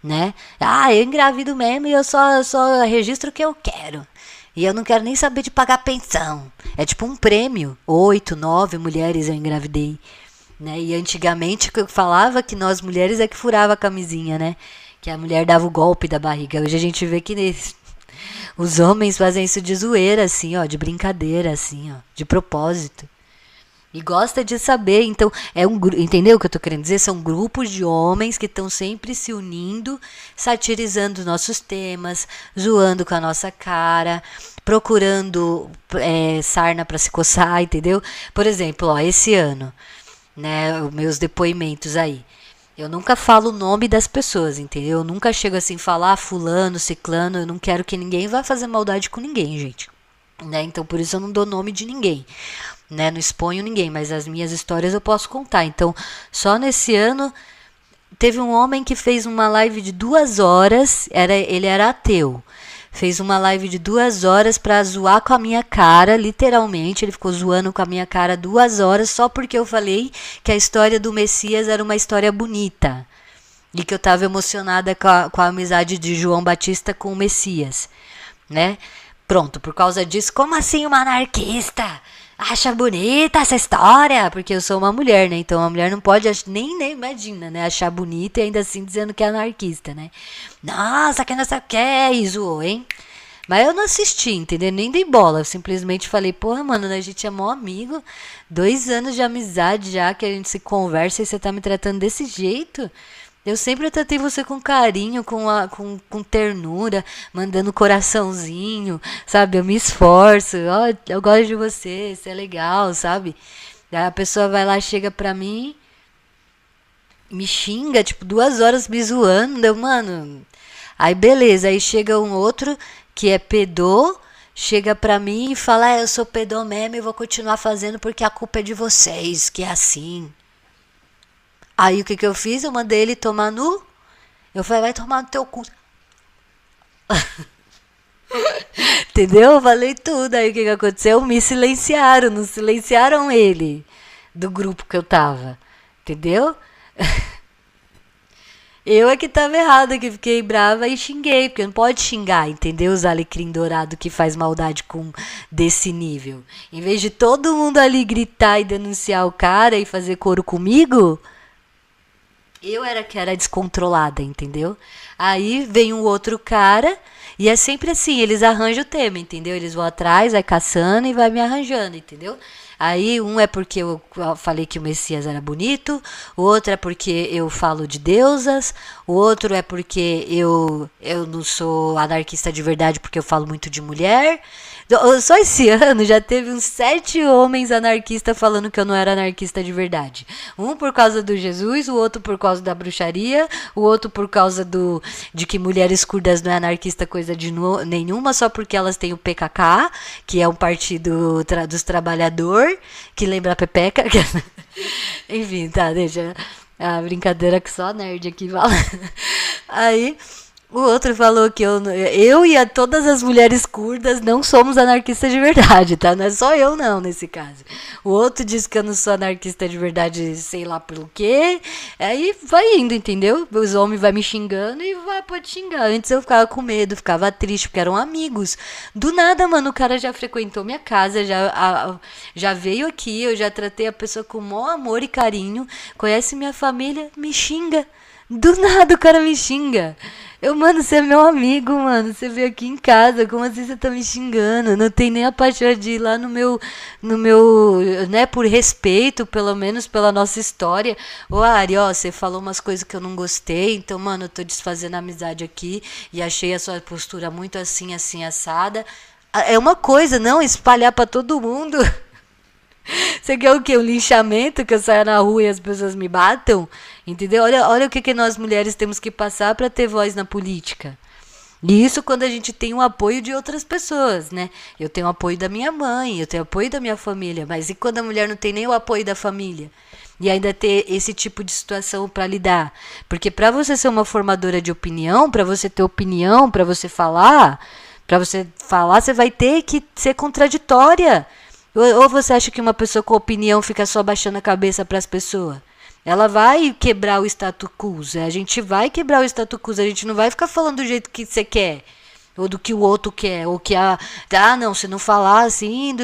né? Ah, eu engravido mesmo e eu só registro o que eu quero. E eu não quero nem saber de pagar pensão. É tipo um prêmio. 8, 9 mulheres eu engravidei. Né? E antigamente eu falava que nós mulheres é que furava a camisinha, né? Que a mulher dava o golpe da barriga. Hoje a gente vê que os homens fazem isso de zoeira, assim, ó, de brincadeira, assim, ó, de propósito. E gosta de saber, então, entendeu o que eu tô querendo dizer? São grupos de homens que estão sempre se unindo, satirizando nossos temas, zoando com a nossa cara, procurando sarna para se coçar, entendeu? Por exemplo, ó, esse ano, né, os meus depoimentos aí. Eu nunca falo o nome das pessoas, entendeu? Eu nunca chego assim, falar fulano, ciclano, eu não quero que ninguém vá fazer maldade com ninguém, gente. Né? Então, por isso eu não dou nome de ninguém. Né? Não exponho ninguém, mas as minhas histórias eu posso contar. Então, só nesse ano, teve um homem que fez uma live de 2 horas, ele era ateu. Fez uma live de 2 horas pra zoar com a minha cara, literalmente. Ele ficou zoando com a minha cara 2 horas só porque eu falei que a história do Messias era uma história bonita. E que eu tava emocionada com a amizade de João Batista com o Messias. Né? Pronto, por causa disso, como assim uma anarquista? Acha bonita essa história? Porque eu sou uma mulher, né? Então a mulher não pode, nem imagina, né? Achar bonita e ainda assim dizendo que é anarquista, né? Nossa, que não sei o que, e zoou, hein? Mas eu não assisti, entendeu? Nem dei bola. Eu simplesmente falei, porra, mano, a gente é mó amigo. 2 anos de amizade já, que a gente se conversa e você tá me tratando desse jeito? Eu sempre tratei você com carinho, com ternura, mandando coraçãozinho, sabe? Eu me esforço, ó, eu gosto de você, você é legal, sabe? Aí a pessoa vai lá, chega pra mim, me xinga, tipo, 2 horas me zoando, mano. Aí beleza, aí chega um outro que é pedô, chega pra mim e fala, eu sou pedô mesmo e vou continuar fazendo porque a culpa é de vocês, que é assim. Aí o que eu fiz? Eu mandei ele tomar no... Eu falei, vai tomar no teu cu. Entendeu? Eu falei tudo. Aí o que aconteceu? Me silenciaram, não silenciaram ele do grupo que eu tava. Entendeu? Eu é que tava errada, que fiquei brava e xinguei, porque não pode xingar, entendeu? Os alecrim dourado que faz maldade desse nível. Em vez de todo mundo ali gritar e denunciar o cara e fazer coro comigo... Eu era que era descontrolada, entendeu? Aí vem um outro cara e é sempre assim, eles arranjam o tema, entendeu? Eles vão atrás, vai caçando e vai me arranjando, entendeu? Aí um é porque eu falei que o Messias era bonito, o outro é porque eu falo de deusas, o outro é porque eu não sou anarquista de verdade porque eu falo muito de mulher. Só esse ano já teve uns 7 homens anarquistas falando que eu não era anarquista de verdade. Um por causa do Jesus, o outro por causa da bruxaria, o outro por causa de que mulheres curdas não é anarquista coisa nenhuma, só porque elas têm o PKK, que é um partido dos trabalhadores, que lembra a Pepeca. Enfim, tá, deixa a brincadeira que só nerd aqui fala. Aí... O outro falou que eu e todas as mulheres curdas não somos anarquistas de verdade, tá? Não é só eu não, nesse caso. O outro disse que eu não sou anarquista de verdade, sei lá pelo quê. Aí vai indo, entendeu? Os homens vão me xingando e pode xingar. Antes eu ficava com medo, ficava triste, porque eram amigos. Do nada, mano, o cara já frequentou minha casa, já veio aqui, eu já tratei a pessoa com o maior amor e carinho, conhece minha família, me xinga. Do nada o cara me xinga. Mano, você é meu amigo, mano. Você veio aqui em casa. Como assim você tá me xingando? Não tem nem a paixão de ir lá no meu, né, por respeito, pelo menos pela nossa história. Ô, Ari, ó, você falou umas coisas que eu não gostei. Então, mano, eu tô desfazendo a amizade aqui e achei a sua postura muito assim, assim, assada. É uma coisa, não espalhar pra todo mundo. Você quer o quê? Um linchamento? Que eu saia na rua e as pessoas me batam? Entendeu? Olha o que nós mulheres temos que passar para ter voz na política. E isso quando a gente tem o apoio de outras pessoas, né? Eu tenho o apoio da minha mãe, eu tenho o apoio da minha família. Mas e quando a mulher não tem nem o apoio da família? E ainda ter esse tipo de situação para lidar? Porque para você ser uma formadora de opinião, para você ter opinião, para você falar, você vai ter que ser contraditória. Ou você acha que uma pessoa com opinião fica só baixando a cabeça para as pessoas? Ela vai quebrar o status quo. A gente vai quebrar o status quo. A gente não vai ficar falando do jeito que você quer. Ou do que o outro quer. Ou que não, se não falar assim...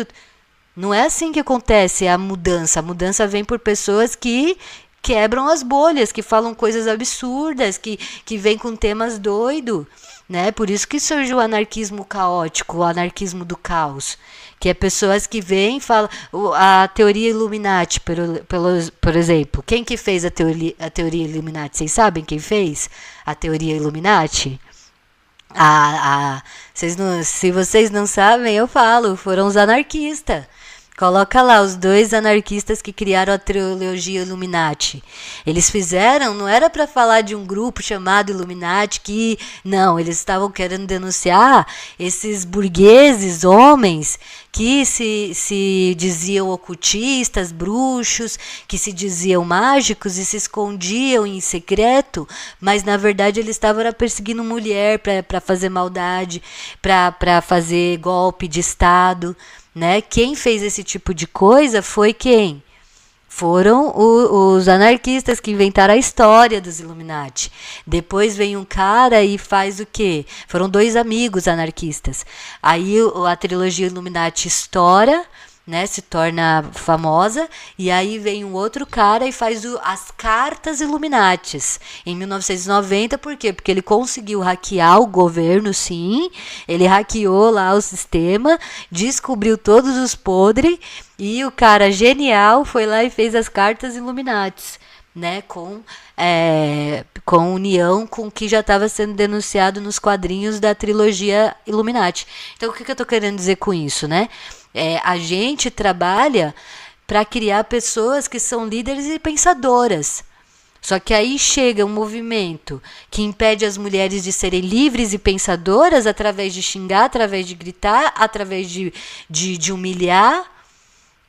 Não é assim que acontece a mudança. A mudança vem por pessoas que quebram as bolhas, que falam coisas absurdas, que vêm com temas doidos. Né? Por isso que surgiu o anarquismo caótico, o anarquismo do caos. Que é pessoas que vêm e falam... A teoria Illuminati, por exemplo. Quem que fez a teoria Illuminati? Vocês sabem quem fez a teoria Illuminati? Se vocês não sabem, eu falo. Foram os anarquistas. Coloca lá os dois anarquistas que criaram a trilogia Illuminati. Eles fizeram, não era para falar de um grupo chamado Illuminati que... Não, eles estavam querendo denunciar esses burgueses, homens, que se diziam ocultistas, bruxos, que se diziam mágicos e se escondiam em secreto, mas na verdade eles estavam perseguindo mulher para fazer maldade, para fazer golpe de Estado. Né? Quem fez esse tipo de coisa foi quem? Foram os anarquistas que inventaram a história dos Illuminati. Depois vem um cara e faz o quê? Foram dois amigos anarquistas. Aí a trilogia Illuminati estoura, né, se torna famosa, e aí vem um outro cara e faz as cartas Illuminatis em 1990, por quê? Porque ele conseguiu hackear o governo, sim, ele hackeou lá o sistema, descobriu todos os podres, e o cara genial foi lá e fez as cartas Illuminatis, né, com união com o que já estava sendo denunciado nos quadrinhos da trilogia Illuminati. Então, o que eu estou querendo dizer com isso, né? A gente trabalha para criar pessoas que são líderes e pensadoras. Só que aí chega um movimento que impede as mulheres de serem livres e pensadoras através de xingar, através de gritar, através de humilhar,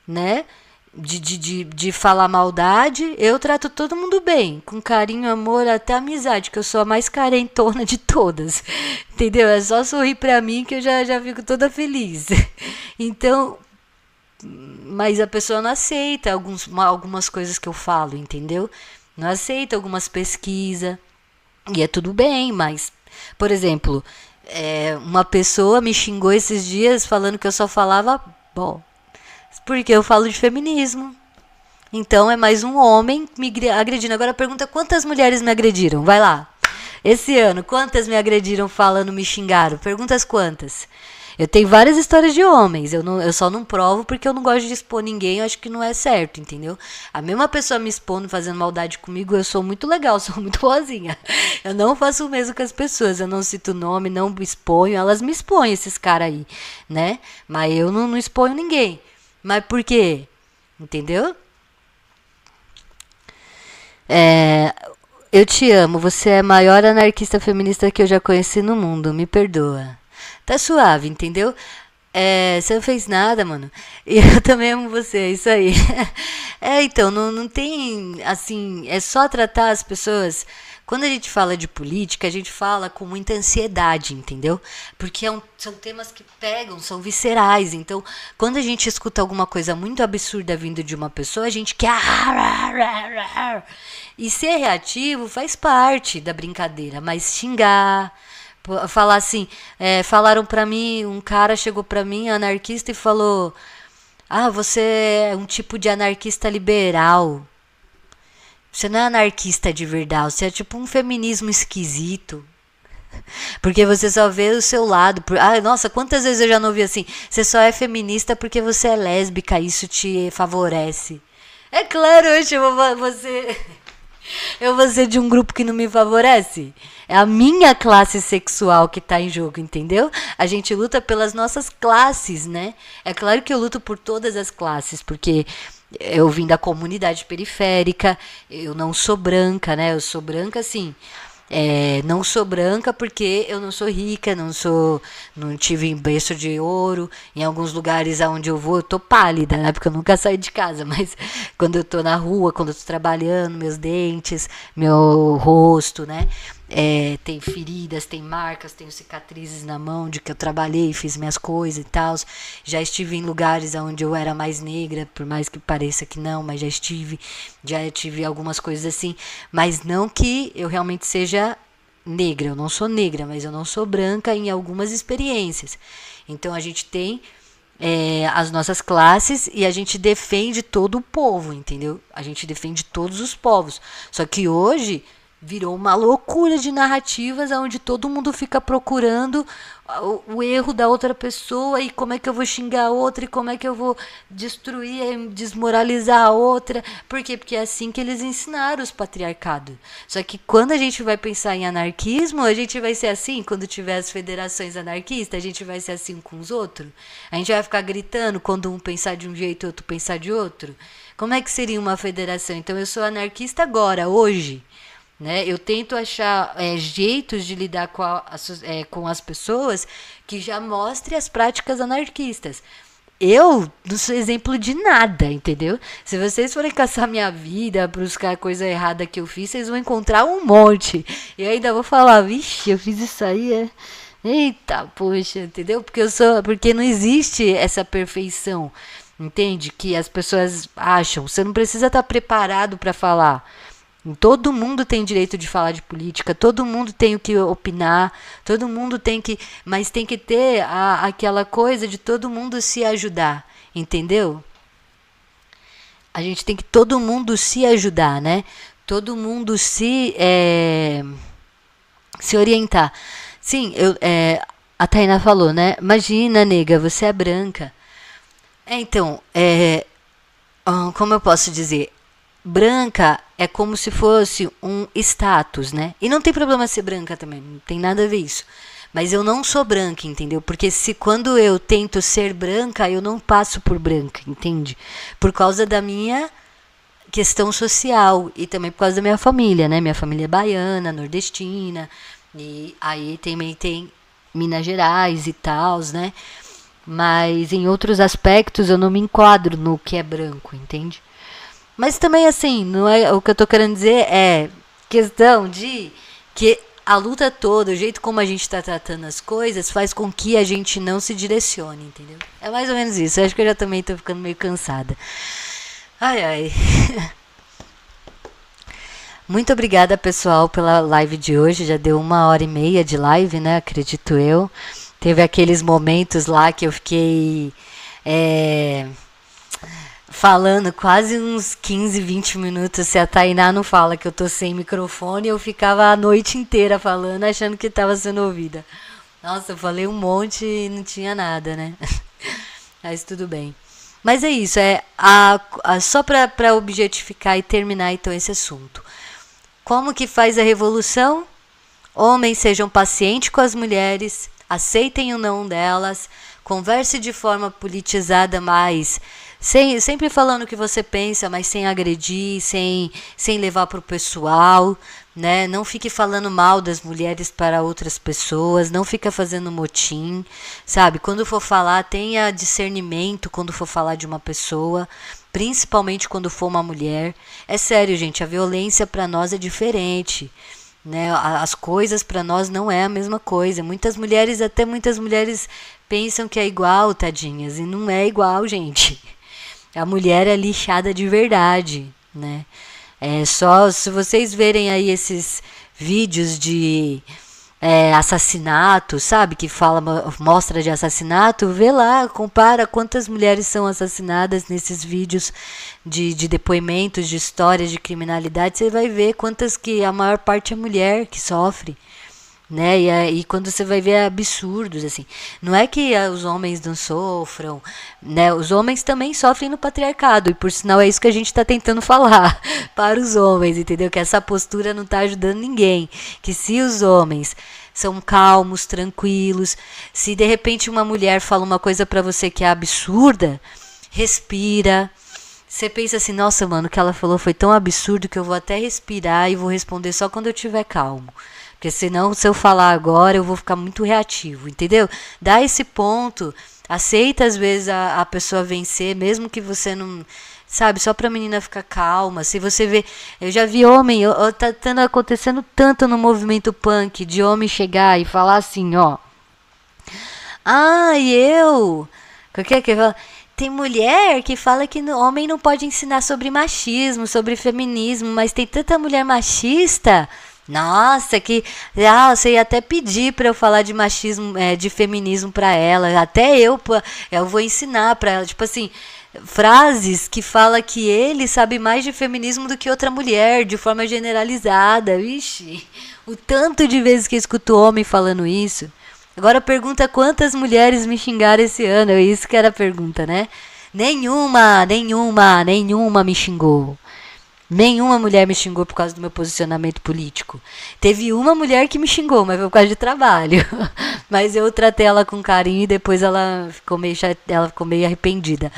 né? De falar maldade. Eu trato todo mundo bem, com carinho, amor, até amizade, que eu sou a mais carentona de todas, entendeu? É só sorrir pra mim que eu já fico toda feliz. Então, mas a pessoa não aceita algumas coisas que eu falo, entendeu? Não aceita algumas pesquisas, e é tudo bem, mas, por exemplo, uma pessoa me xingou esses dias falando que eu só falava bom. Porque eu falo de feminismo. Então é mais um homem me agredindo. Agora pergunta quantas mulheres me agrediram. Vai lá. Esse ano, quantas me agrediram falando, me xingaram? Pergunta as quantas. Eu tenho várias histórias de homens. Eu só não provo porque eu não gosto de expor ninguém. Eu acho que não é certo, entendeu? A mesma pessoa me expondo, fazendo maldade comigo, eu sou muito legal, sou muito boazinha. Eu não faço o mesmo com as pessoas. Eu não cito nome, não exponho. Elas me expõem, esses caras aí, né? Mas eu não exponho ninguém. Mas por quê? Entendeu? Eu te amo. Você é a maior anarquista feminista que eu já conheci no mundo. Me perdoa. Tá suave, entendeu? Você não fez nada, mano. E eu também amo você, é isso aí. Então, não tem, assim, é só tratar as pessoas Quando a gente fala de política, a gente fala com muita ansiedade, entendeu? Porque são temas que pegam, são viscerais. Então, quando a gente escuta alguma coisa muito absurda vindo de uma pessoa, a gente quer... E ser reativo faz parte da brincadeira, mas xingar... Falar assim, falaram pra mim, um cara chegou pra mim, anarquista, e falou: ah, você é um tipo de anarquista liberal. Você não é anarquista de verdade, você é tipo um feminismo esquisito. Porque você só vê o seu lado. Nossa, quantas vezes eu já não ouvi assim: você só é feminista porque você é lésbica, isso te favorece. É claro, eu vou ser de um grupo que não me favorece. É a minha classe sexual que tá em jogo, entendeu? A gente luta pelas nossas classes, né? É claro que eu luto por todas as classes, porque eu vim da comunidade periférica, eu não sou branca, né? Eu sou branca, assim... não sou branca porque eu não sou rica, não tive berço de ouro. Em alguns lugares aonde eu vou, eu tô pálida, né? Porque eu nunca saí de casa. Mas quando eu tô na rua, quando eu tô trabalhando, meus dentes, meu rosto, né? Tem feridas, tem marcas, tenho cicatrizes na mão de que eu trabalhei, fiz minhas coisas e tal. Já estive em lugares onde eu era mais negra, por mais que pareça que não, mas já tive algumas coisas assim. Mas não que eu realmente seja negra, eu não sou negra, mas eu não sou branca em algumas experiências. Então a gente tem as nossas classes e a gente defende todo o povo, entendeu? A gente defende todos os povos. Só que hoje virou uma loucura de narrativas onde todo mundo fica procurando o erro da outra pessoa e como é que eu vou xingar a outra e como é que eu vou destruir, desmoralizar a outra. Por quê? Porque é assim que eles ensinaram os patriarcados. Só que quando a gente vai pensar em anarquismo, a gente vai ser assim, quando tiver as federações anarquistas, a gente vai ser assim com os outros. A gente vai ficar gritando quando um pensar de um jeito e outro pensar de outro. Como é que seria uma federação? Então eu sou anarquista agora, hoje. Né? Eu tento achar jeitos de lidar com as pessoas que já mostrem as práticas anarquistas. Eu não sou exemplo de nada, entendeu? Se vocês forem caçar minha vida, buscar coisa errada que eu fiz, vocês vão encontrar um monte. E eu ainda vou falar, vixe, eu fiz isso aí, Eita, poxa, entendeu? Porque não existe essa perfeição, entende? Que as pessoas acham. Você não precisa estar preparado para falar. Todo mundo tem direito de falar de política, todo mundo tem o que opinar, todo mundo tem que... Mas tem que ter aquela coisa de todo mundo se ajudar, entendeu? A gente tem que todo mundo se ajudar, né? Todo mundo se orientar. Sim, a Tainá falou, né? Imagina, nega, você é branca. Então, como eu posso dizer... Branca é como se fosse um status, né? E não tem problema ser branca também, não tem nada a ver isso. Mas eu não sou branca, entendeu? Porque quando eu tento ser branca, eu não passo por branca, entende? Por causa da minha questão social e também por causa da minha família, né? Minha família é baiana, nordestina, e aí também tem Minas Gerais e tal, né? Mas em outros aspectos eu não me enquadro no que é branco, entende? Mas também, assim, não é, o que eu tô querendo dizer é questão de que a luta toda, o jeito como a gente está tratando as coisas, faz com que a gente não se direcione, entendeu? É mais ou menos isso. Eu acho que eu já também tô ficando meio cansada. Ai, ai. Muito obrigada, pessoal, pela live de hoje. Já deu 1h30 de live, né? Acredito eu. Teve aqueles momentos lá que eu fiquei... falando quase uns 15, 20 minutos. Se a Tainá não fala que eu tô sem microfone, eu ficava a noite inteira falando, achando que tava sendo ouvida. Nossa, eu falei um monte e não tinha nada, né? Mas tudo bem. Mas é isso, só para objetificar e terminar então esse assunto. Como que faz a revolução? Homens sejam pacientes com as mulheres, aceitem o não delas, converse de forma politizada, mas sempre falando o que você pensa, mas sem agredir, sem levar para o pessoal, né? Não fique falando mal das mulheres para outras pessoas, não fica fazendo motim, sabe? Quando for falar, tenha discernimento quando for falar de uma pessoa, principalmente quando for uma mulher. É sério, gente, a violência para nós é diferente, né? As coisas para nós não é a mesma coisa. Muitas mulheres pensam que é igual, tadinhas, e não é igual, gente. A mulher é lixada de verdade, né? É só se vocês verem aí esses vídeos de assassinato, sabe? Que mostra de assassinato, vê lá, compara quantas mulheres são assassinadas nesses vídeos de depoimentos, de histórias de criminalidade, você vai ver quantas que a maior parte é mulher que sofre. Né? E quando você vai ver absurdos, assim, não é que os homens não sofram, né? Os homens também sofrem no patriarcado, e por sinal é isso que a gente está tentando falar para os homens, entendeu? Que essa postura não está ajudando ninguém, que se os homens são calmos, tranquilos, se de repente uma mulher fala uma coisa para você que é absurda, respira. Você pensa assim, nossa, mano, o que ela falou foi tão absurdo que eu vou até respirar e vou responder só quando eu estiver calmo. Porque senão, se eu falar agora, eu vou ficar muito reativo, entendeu? Dá esse ponto, aceita às vezes a pessoa vencer, mesmo que você não... Sabe, só pra menina ficar calma. Se você vê... Eu já vi homem, tá acontecendo tanto no movimento punk, de homem chegar e falar assim, ó... O que é que fala? Tem mulher que fala que homem não pode ensinar sobre machismo, sobre feminismo, mas tem tanta mulher machista... Nossa, você ia até pedir para eu falar de machismo, de feminismo para ela. Até eu vou ensinar para ela, tipo assim, frases que fala que ele sabe mais de feminismo do que outra mulher, de forma generalizada. Vixe, o tanto de vezes que eu escuto homem falando isso. Agora pergunta quantas mulheres me xingaram esse ano. Isso que era a pergunta, né? Nenhuma me xingou. Nenhuma mulher me xingou por causa do meu posicionamento político. Teve uma mulher que me xingou, mas foi por causa de trabalho. Mas eu tratei ela com carinho e depois ela ficou meio arrependida.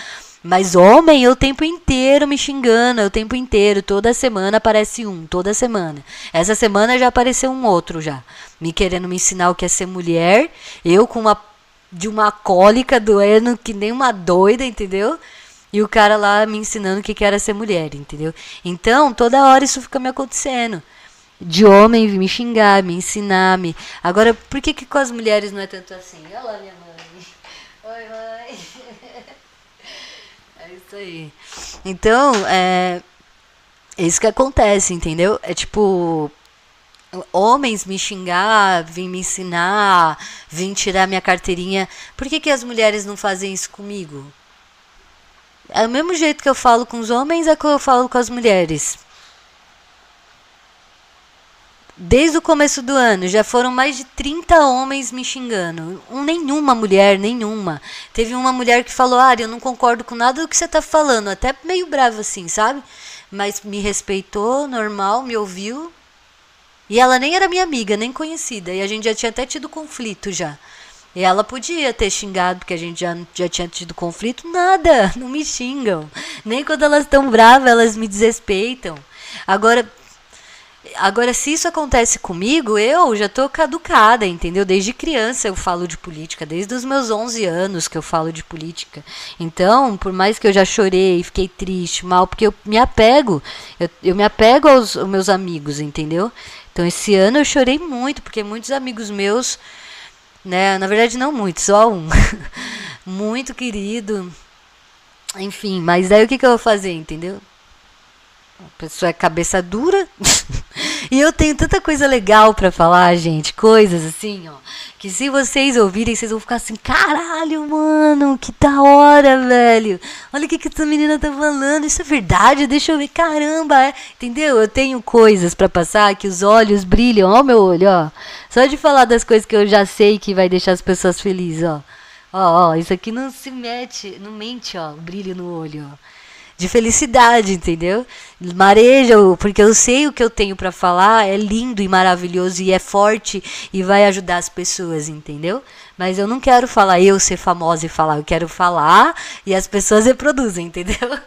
Mas homem, eu o tempo inteiro me xingando, o tempo inteiro, toda semana aparece um, toda semana. Essa semana já apareceu um outro já, me querendo me ensinar o que é ser mulher, eu de uma cólica doendo que nem uma doida, entendeu? E o cara lá me ensinando o que era ser mulher, entendeu? Então, toda hora isso fica me acontecendo. De homem me xingar, me ensinar, Agora, por que com as mulheres não é tanto assim? Olha lá minha mãe. Oi, mãe. É isso aí. Então, é isso que acontece, entendeu? É tipo... Homens me xingar, vim me ensinar, vim tirar minha carteirinha. Por que as mulheres não fazem isso comigo? É o mesmo jeito que eu falo com os homens é que eu falo com as mulheres. Desde o começo do ano, já foram mais de 30 homens me xingando. Nenhuma mulher, nenhuma. Teve uma mulher que falou, Ari, eu não concordo com nada do que você tá falando. Até meio brava assim, sabe? Mas me respeitou, normal, me ouviu. E ela nem era minha amiga, nem conhecida. E a gente já tinha até tido conflito já. E ela podia ter xingado, porque a gente já tinha tido conflito. Nada, não me xingam. Nem quando elas estão bravas, elas me desrespeitam. Agora, se isso acontece comigo, eu já tô caducada, entendeu? Desde criança eu falo de política, desde os meus 11 anos que eu falo de política. Então, por mais que eu já chorei, fiquei triste, mal, porque eu me apego. Eu me apego aos meus amigos, entendeu? Então, esse ano eu chorei muito, porque muitos amigos meus... Né? Na verdade não muito, só um. Muito querido. Enfim, mas daí o que eu vou fazer, entendeu? A pessoa é cabeça dura. E eu tenho tanta coisa legal pra falar, gente. Coisas assim, ó. Que se vocês ouvirem, vocês vão ficar assim, caralho, mano, que da hora, velho. Olha o que essa menina tá falando. Isso é verdade? Deixa eu ver. Caramba, entendeu? Eu tenho coisas pra passar que os olhos brilham. Ó o meu olho, ó. Só de falar das coisas que eu já sei que vai deixar as pessoas felizes, ó. Ó, isso aqui não se mete, não mente, ó. Brilho no olho, ó. De felicidade, entendeu? Mareja, porque eu sei o que eu tenho pra falar, é lindo e maravilhoso e é forte e vai ajudar as pessoas, entendeu? Mas eu não quero falar eu ser famosa e falar, eu quero falar e as pessoas reproduzem, entendeu?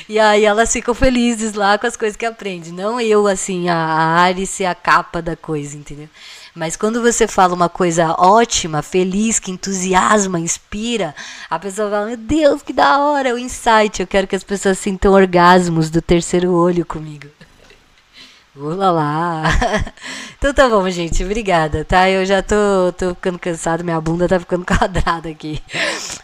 E aí elas ficam felizes lá com as coisas que aprendem, não eu, assim, a Ari ser a capa da coisa, entendeu? Mas quando você fala uma coisa ótima, feliz, que entusiasma, inspira, a pessoa fala, meu Deus, que da hora, é o insight. Eu quero que as pessoas sintam orgasmos do terceiro olho comigo. Ulala. Então tá bom, gente. Obrigada, tá? Eu já tô ficando cansado, minha bunda tá ficando quadrada aqui.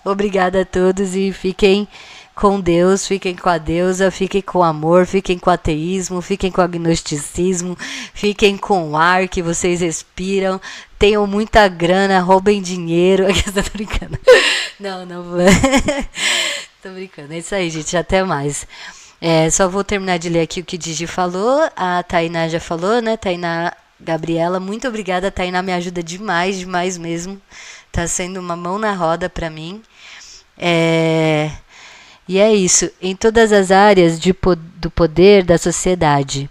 Obrigada a todos e fiquem com Deus, fiquem com a deusa, fiquem com o amor, fiquem com o ateísmo, fiquem com o agnosticismo, fiquem com o ar que vocês respiram, tenham muita grana, roubem dinheiro. Tô brincando. Não, não vou. Tô brincando. É isso aí, gente. Até mais. Só vou terminar de ler aqui o que Digi falou. A Tainá já falou, né? Tainá Gabriela, muito obrigada. A Tainá me ajuda demais, demais mesmo. Tá sendo uma mão na roda pra mim. E é isso. Em todas as áreas do poder da sociedade.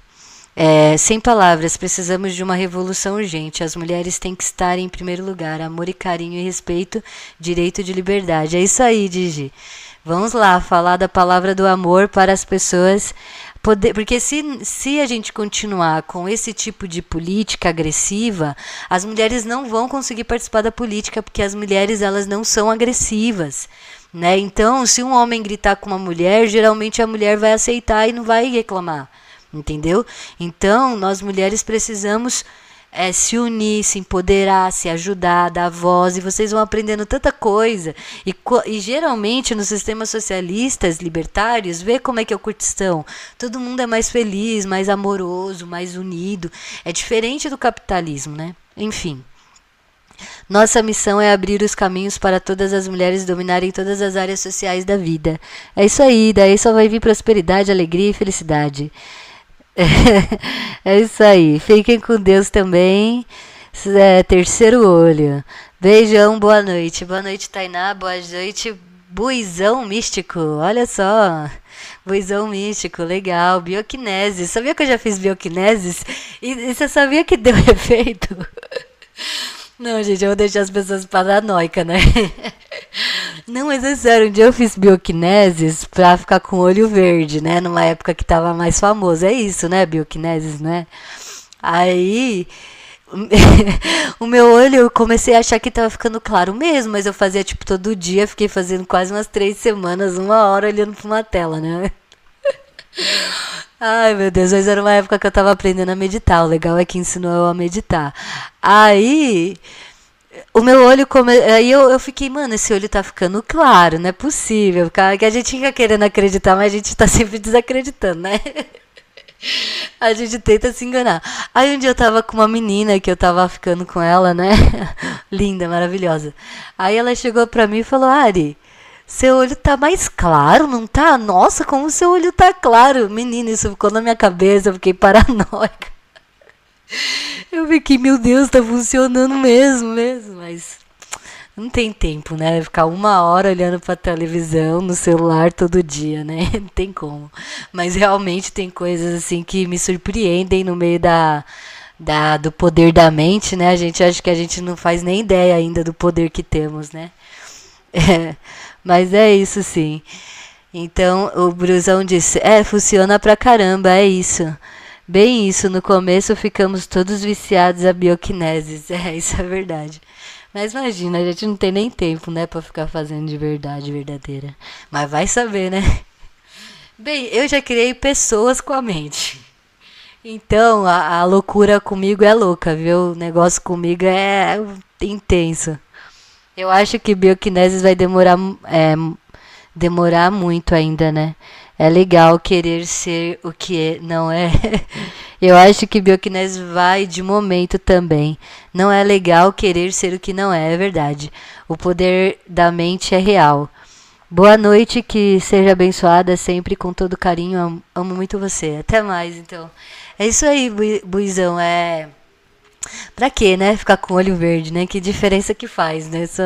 Sem palavras, precisamos de uma revolução urgente. As mulheres têm que estar em primeiro lugar. Amor e carinho e respeito, direito de liberdade. É isso aí, Digi. Vamos lá, falar da palavra do amor para as pessoas. Porque se a gente continuar com esse tipo de política agressiva, as mulheres não vão conseguir participar da política, porque as mulheres elas não são agressivas. Né? Então, se um homem gritar com uma mulher, geralmente a mulher vai aceitar e não vai reclamar. Entendeu? Então, nós mulheres precisamos se unir, se empoderar, se ajudar, dar voz, e vocês vão aprendendo tanta coisa. E geralmente nos sistemas socialistas, libertários, vê como é que é o curtição. Todo mundo é mais feliz, mais amoroso, mais unido. É diferente do capitalismo, né? Enfim. Nossa missão é abrir os caminhos para todas as mulheres dominarem todas as áreas sociais da vida. É isso aí, daí só vai vir prosperidade, alegria e felicidade. É isso aí. Fiquem com Deus também. Terceiro olho. Beijão, boa noite. Boa noite, Tainá. Boa noite, Buizão Místico. Olha só. Buizão Místico, legal. Bioquinesis. Sabia que eu já fiz bioquinesis? E você sabia que deu efeito? Não, gente, eu vou deixar as pessoas paranoicas, né? Não, mas é sério, um dia eu fiz bioquinesis pra ficar com o olho verde, né? Numa época que tava mais famoso. É isso, né? Bioquinesis, né? Aí, o meu olho, eu comecei a achar que tava ficando claro mesmo, mas eu fazia tipo todo dia, fiquei fazendo quase umas 3 semanas, 1 hora olhando pra uma tela, né? Ai, meu Deus, mas era uma época que eu tava aprendendo a meditar. O legal é que ensinou eu a meditar. Aí, o meu olho aí eu fiquei, mano, esse olho tá ficando claro, não é possível. Que a gente fica querendo acreditar, mas a gente tá sempre desacreditando, né? A gente tenta se enganar. Aí um dia eu tava com uma menina que eu tava ficando com ela, né? Linda, maravilhosa. Aí ela chegou pra mim e falou: Ari, seu olho tá mais claro, não tá? Nossa, como seu olho tá claro. Menina, isso ficou na minha cabeça, eu fiquei paranoica. Eu fiquei, meu Deus, tá funcionando mesmo, mas não tem tempo, né? Ficar 1 hora olhando pra televisão, no celular todo dia, né? Não tem como. Mas realmente tem coisas assim que me surpreendem no meio do poder da mente, né? A gente acha que a gente não faz nem ideia ainda do poder que temos, né? Mas é isso sim. Então o Brusão disse: funciona pra caramba, é isso. Bem isso, no começo ficamos todos viciados a bioquineses. Isso é verdade. Mas imagina, a gente não tem nem tempo, né, pra ficar fazendo de verdade, verdadeira. Mas vai saber, né? Bem, eu já criei pessoas com a mente. Então, a loucura comigo é louca, viu? O negócio comigo é intenso. Eu acho que bioquineses vai demorar muito ainda, né? É legal querer ser o que não é. Eu acho que bioquineses vai de momento também. Não é legal querer ser o que não é, é verdade. O poder da mente é real. Boa noite, que seja abençoada sempre com todo carinho. Amo muito você. Até mais, então. É isso aí, Buizão. Pra quê, né? Ficar com o olho verde, né? Que diferença que faz, né? Só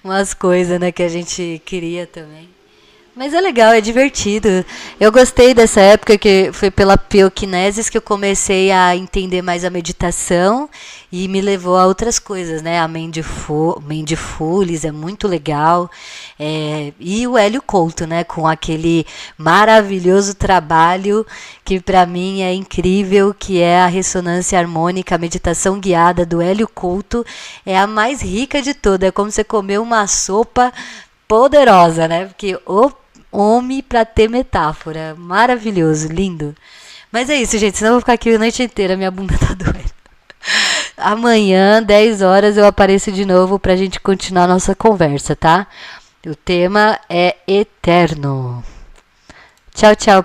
umas coisas, né, que a gente queria também. Mas é legal, é divertido. Eu gostei dessa época, que foi pela bioquinesis que eu comecei a entender mais a meditação e me levou a outras coisas, né? A Mindfulness é muito legal. E o Hélio Couto, né? Com aquele maravilhoso trabalho que para mim é incrível, que é a ressonância harmônica, a meditação guiada do Hélio Couto. É a mais rica de todas. É como você comer uma sopa poderosa, né? Porque o homem para ter metáfora. Maravilhoso, lindo. Mas é isso, gente. Senão eu vou ficar aqui a noite inteira. Minha bunda tá doendo. Amanhã, 10 horas, eu apareço de novo pra gente continuar a nossa conversa, tá? O tema é eterno. Tchau, tchau, pessoal.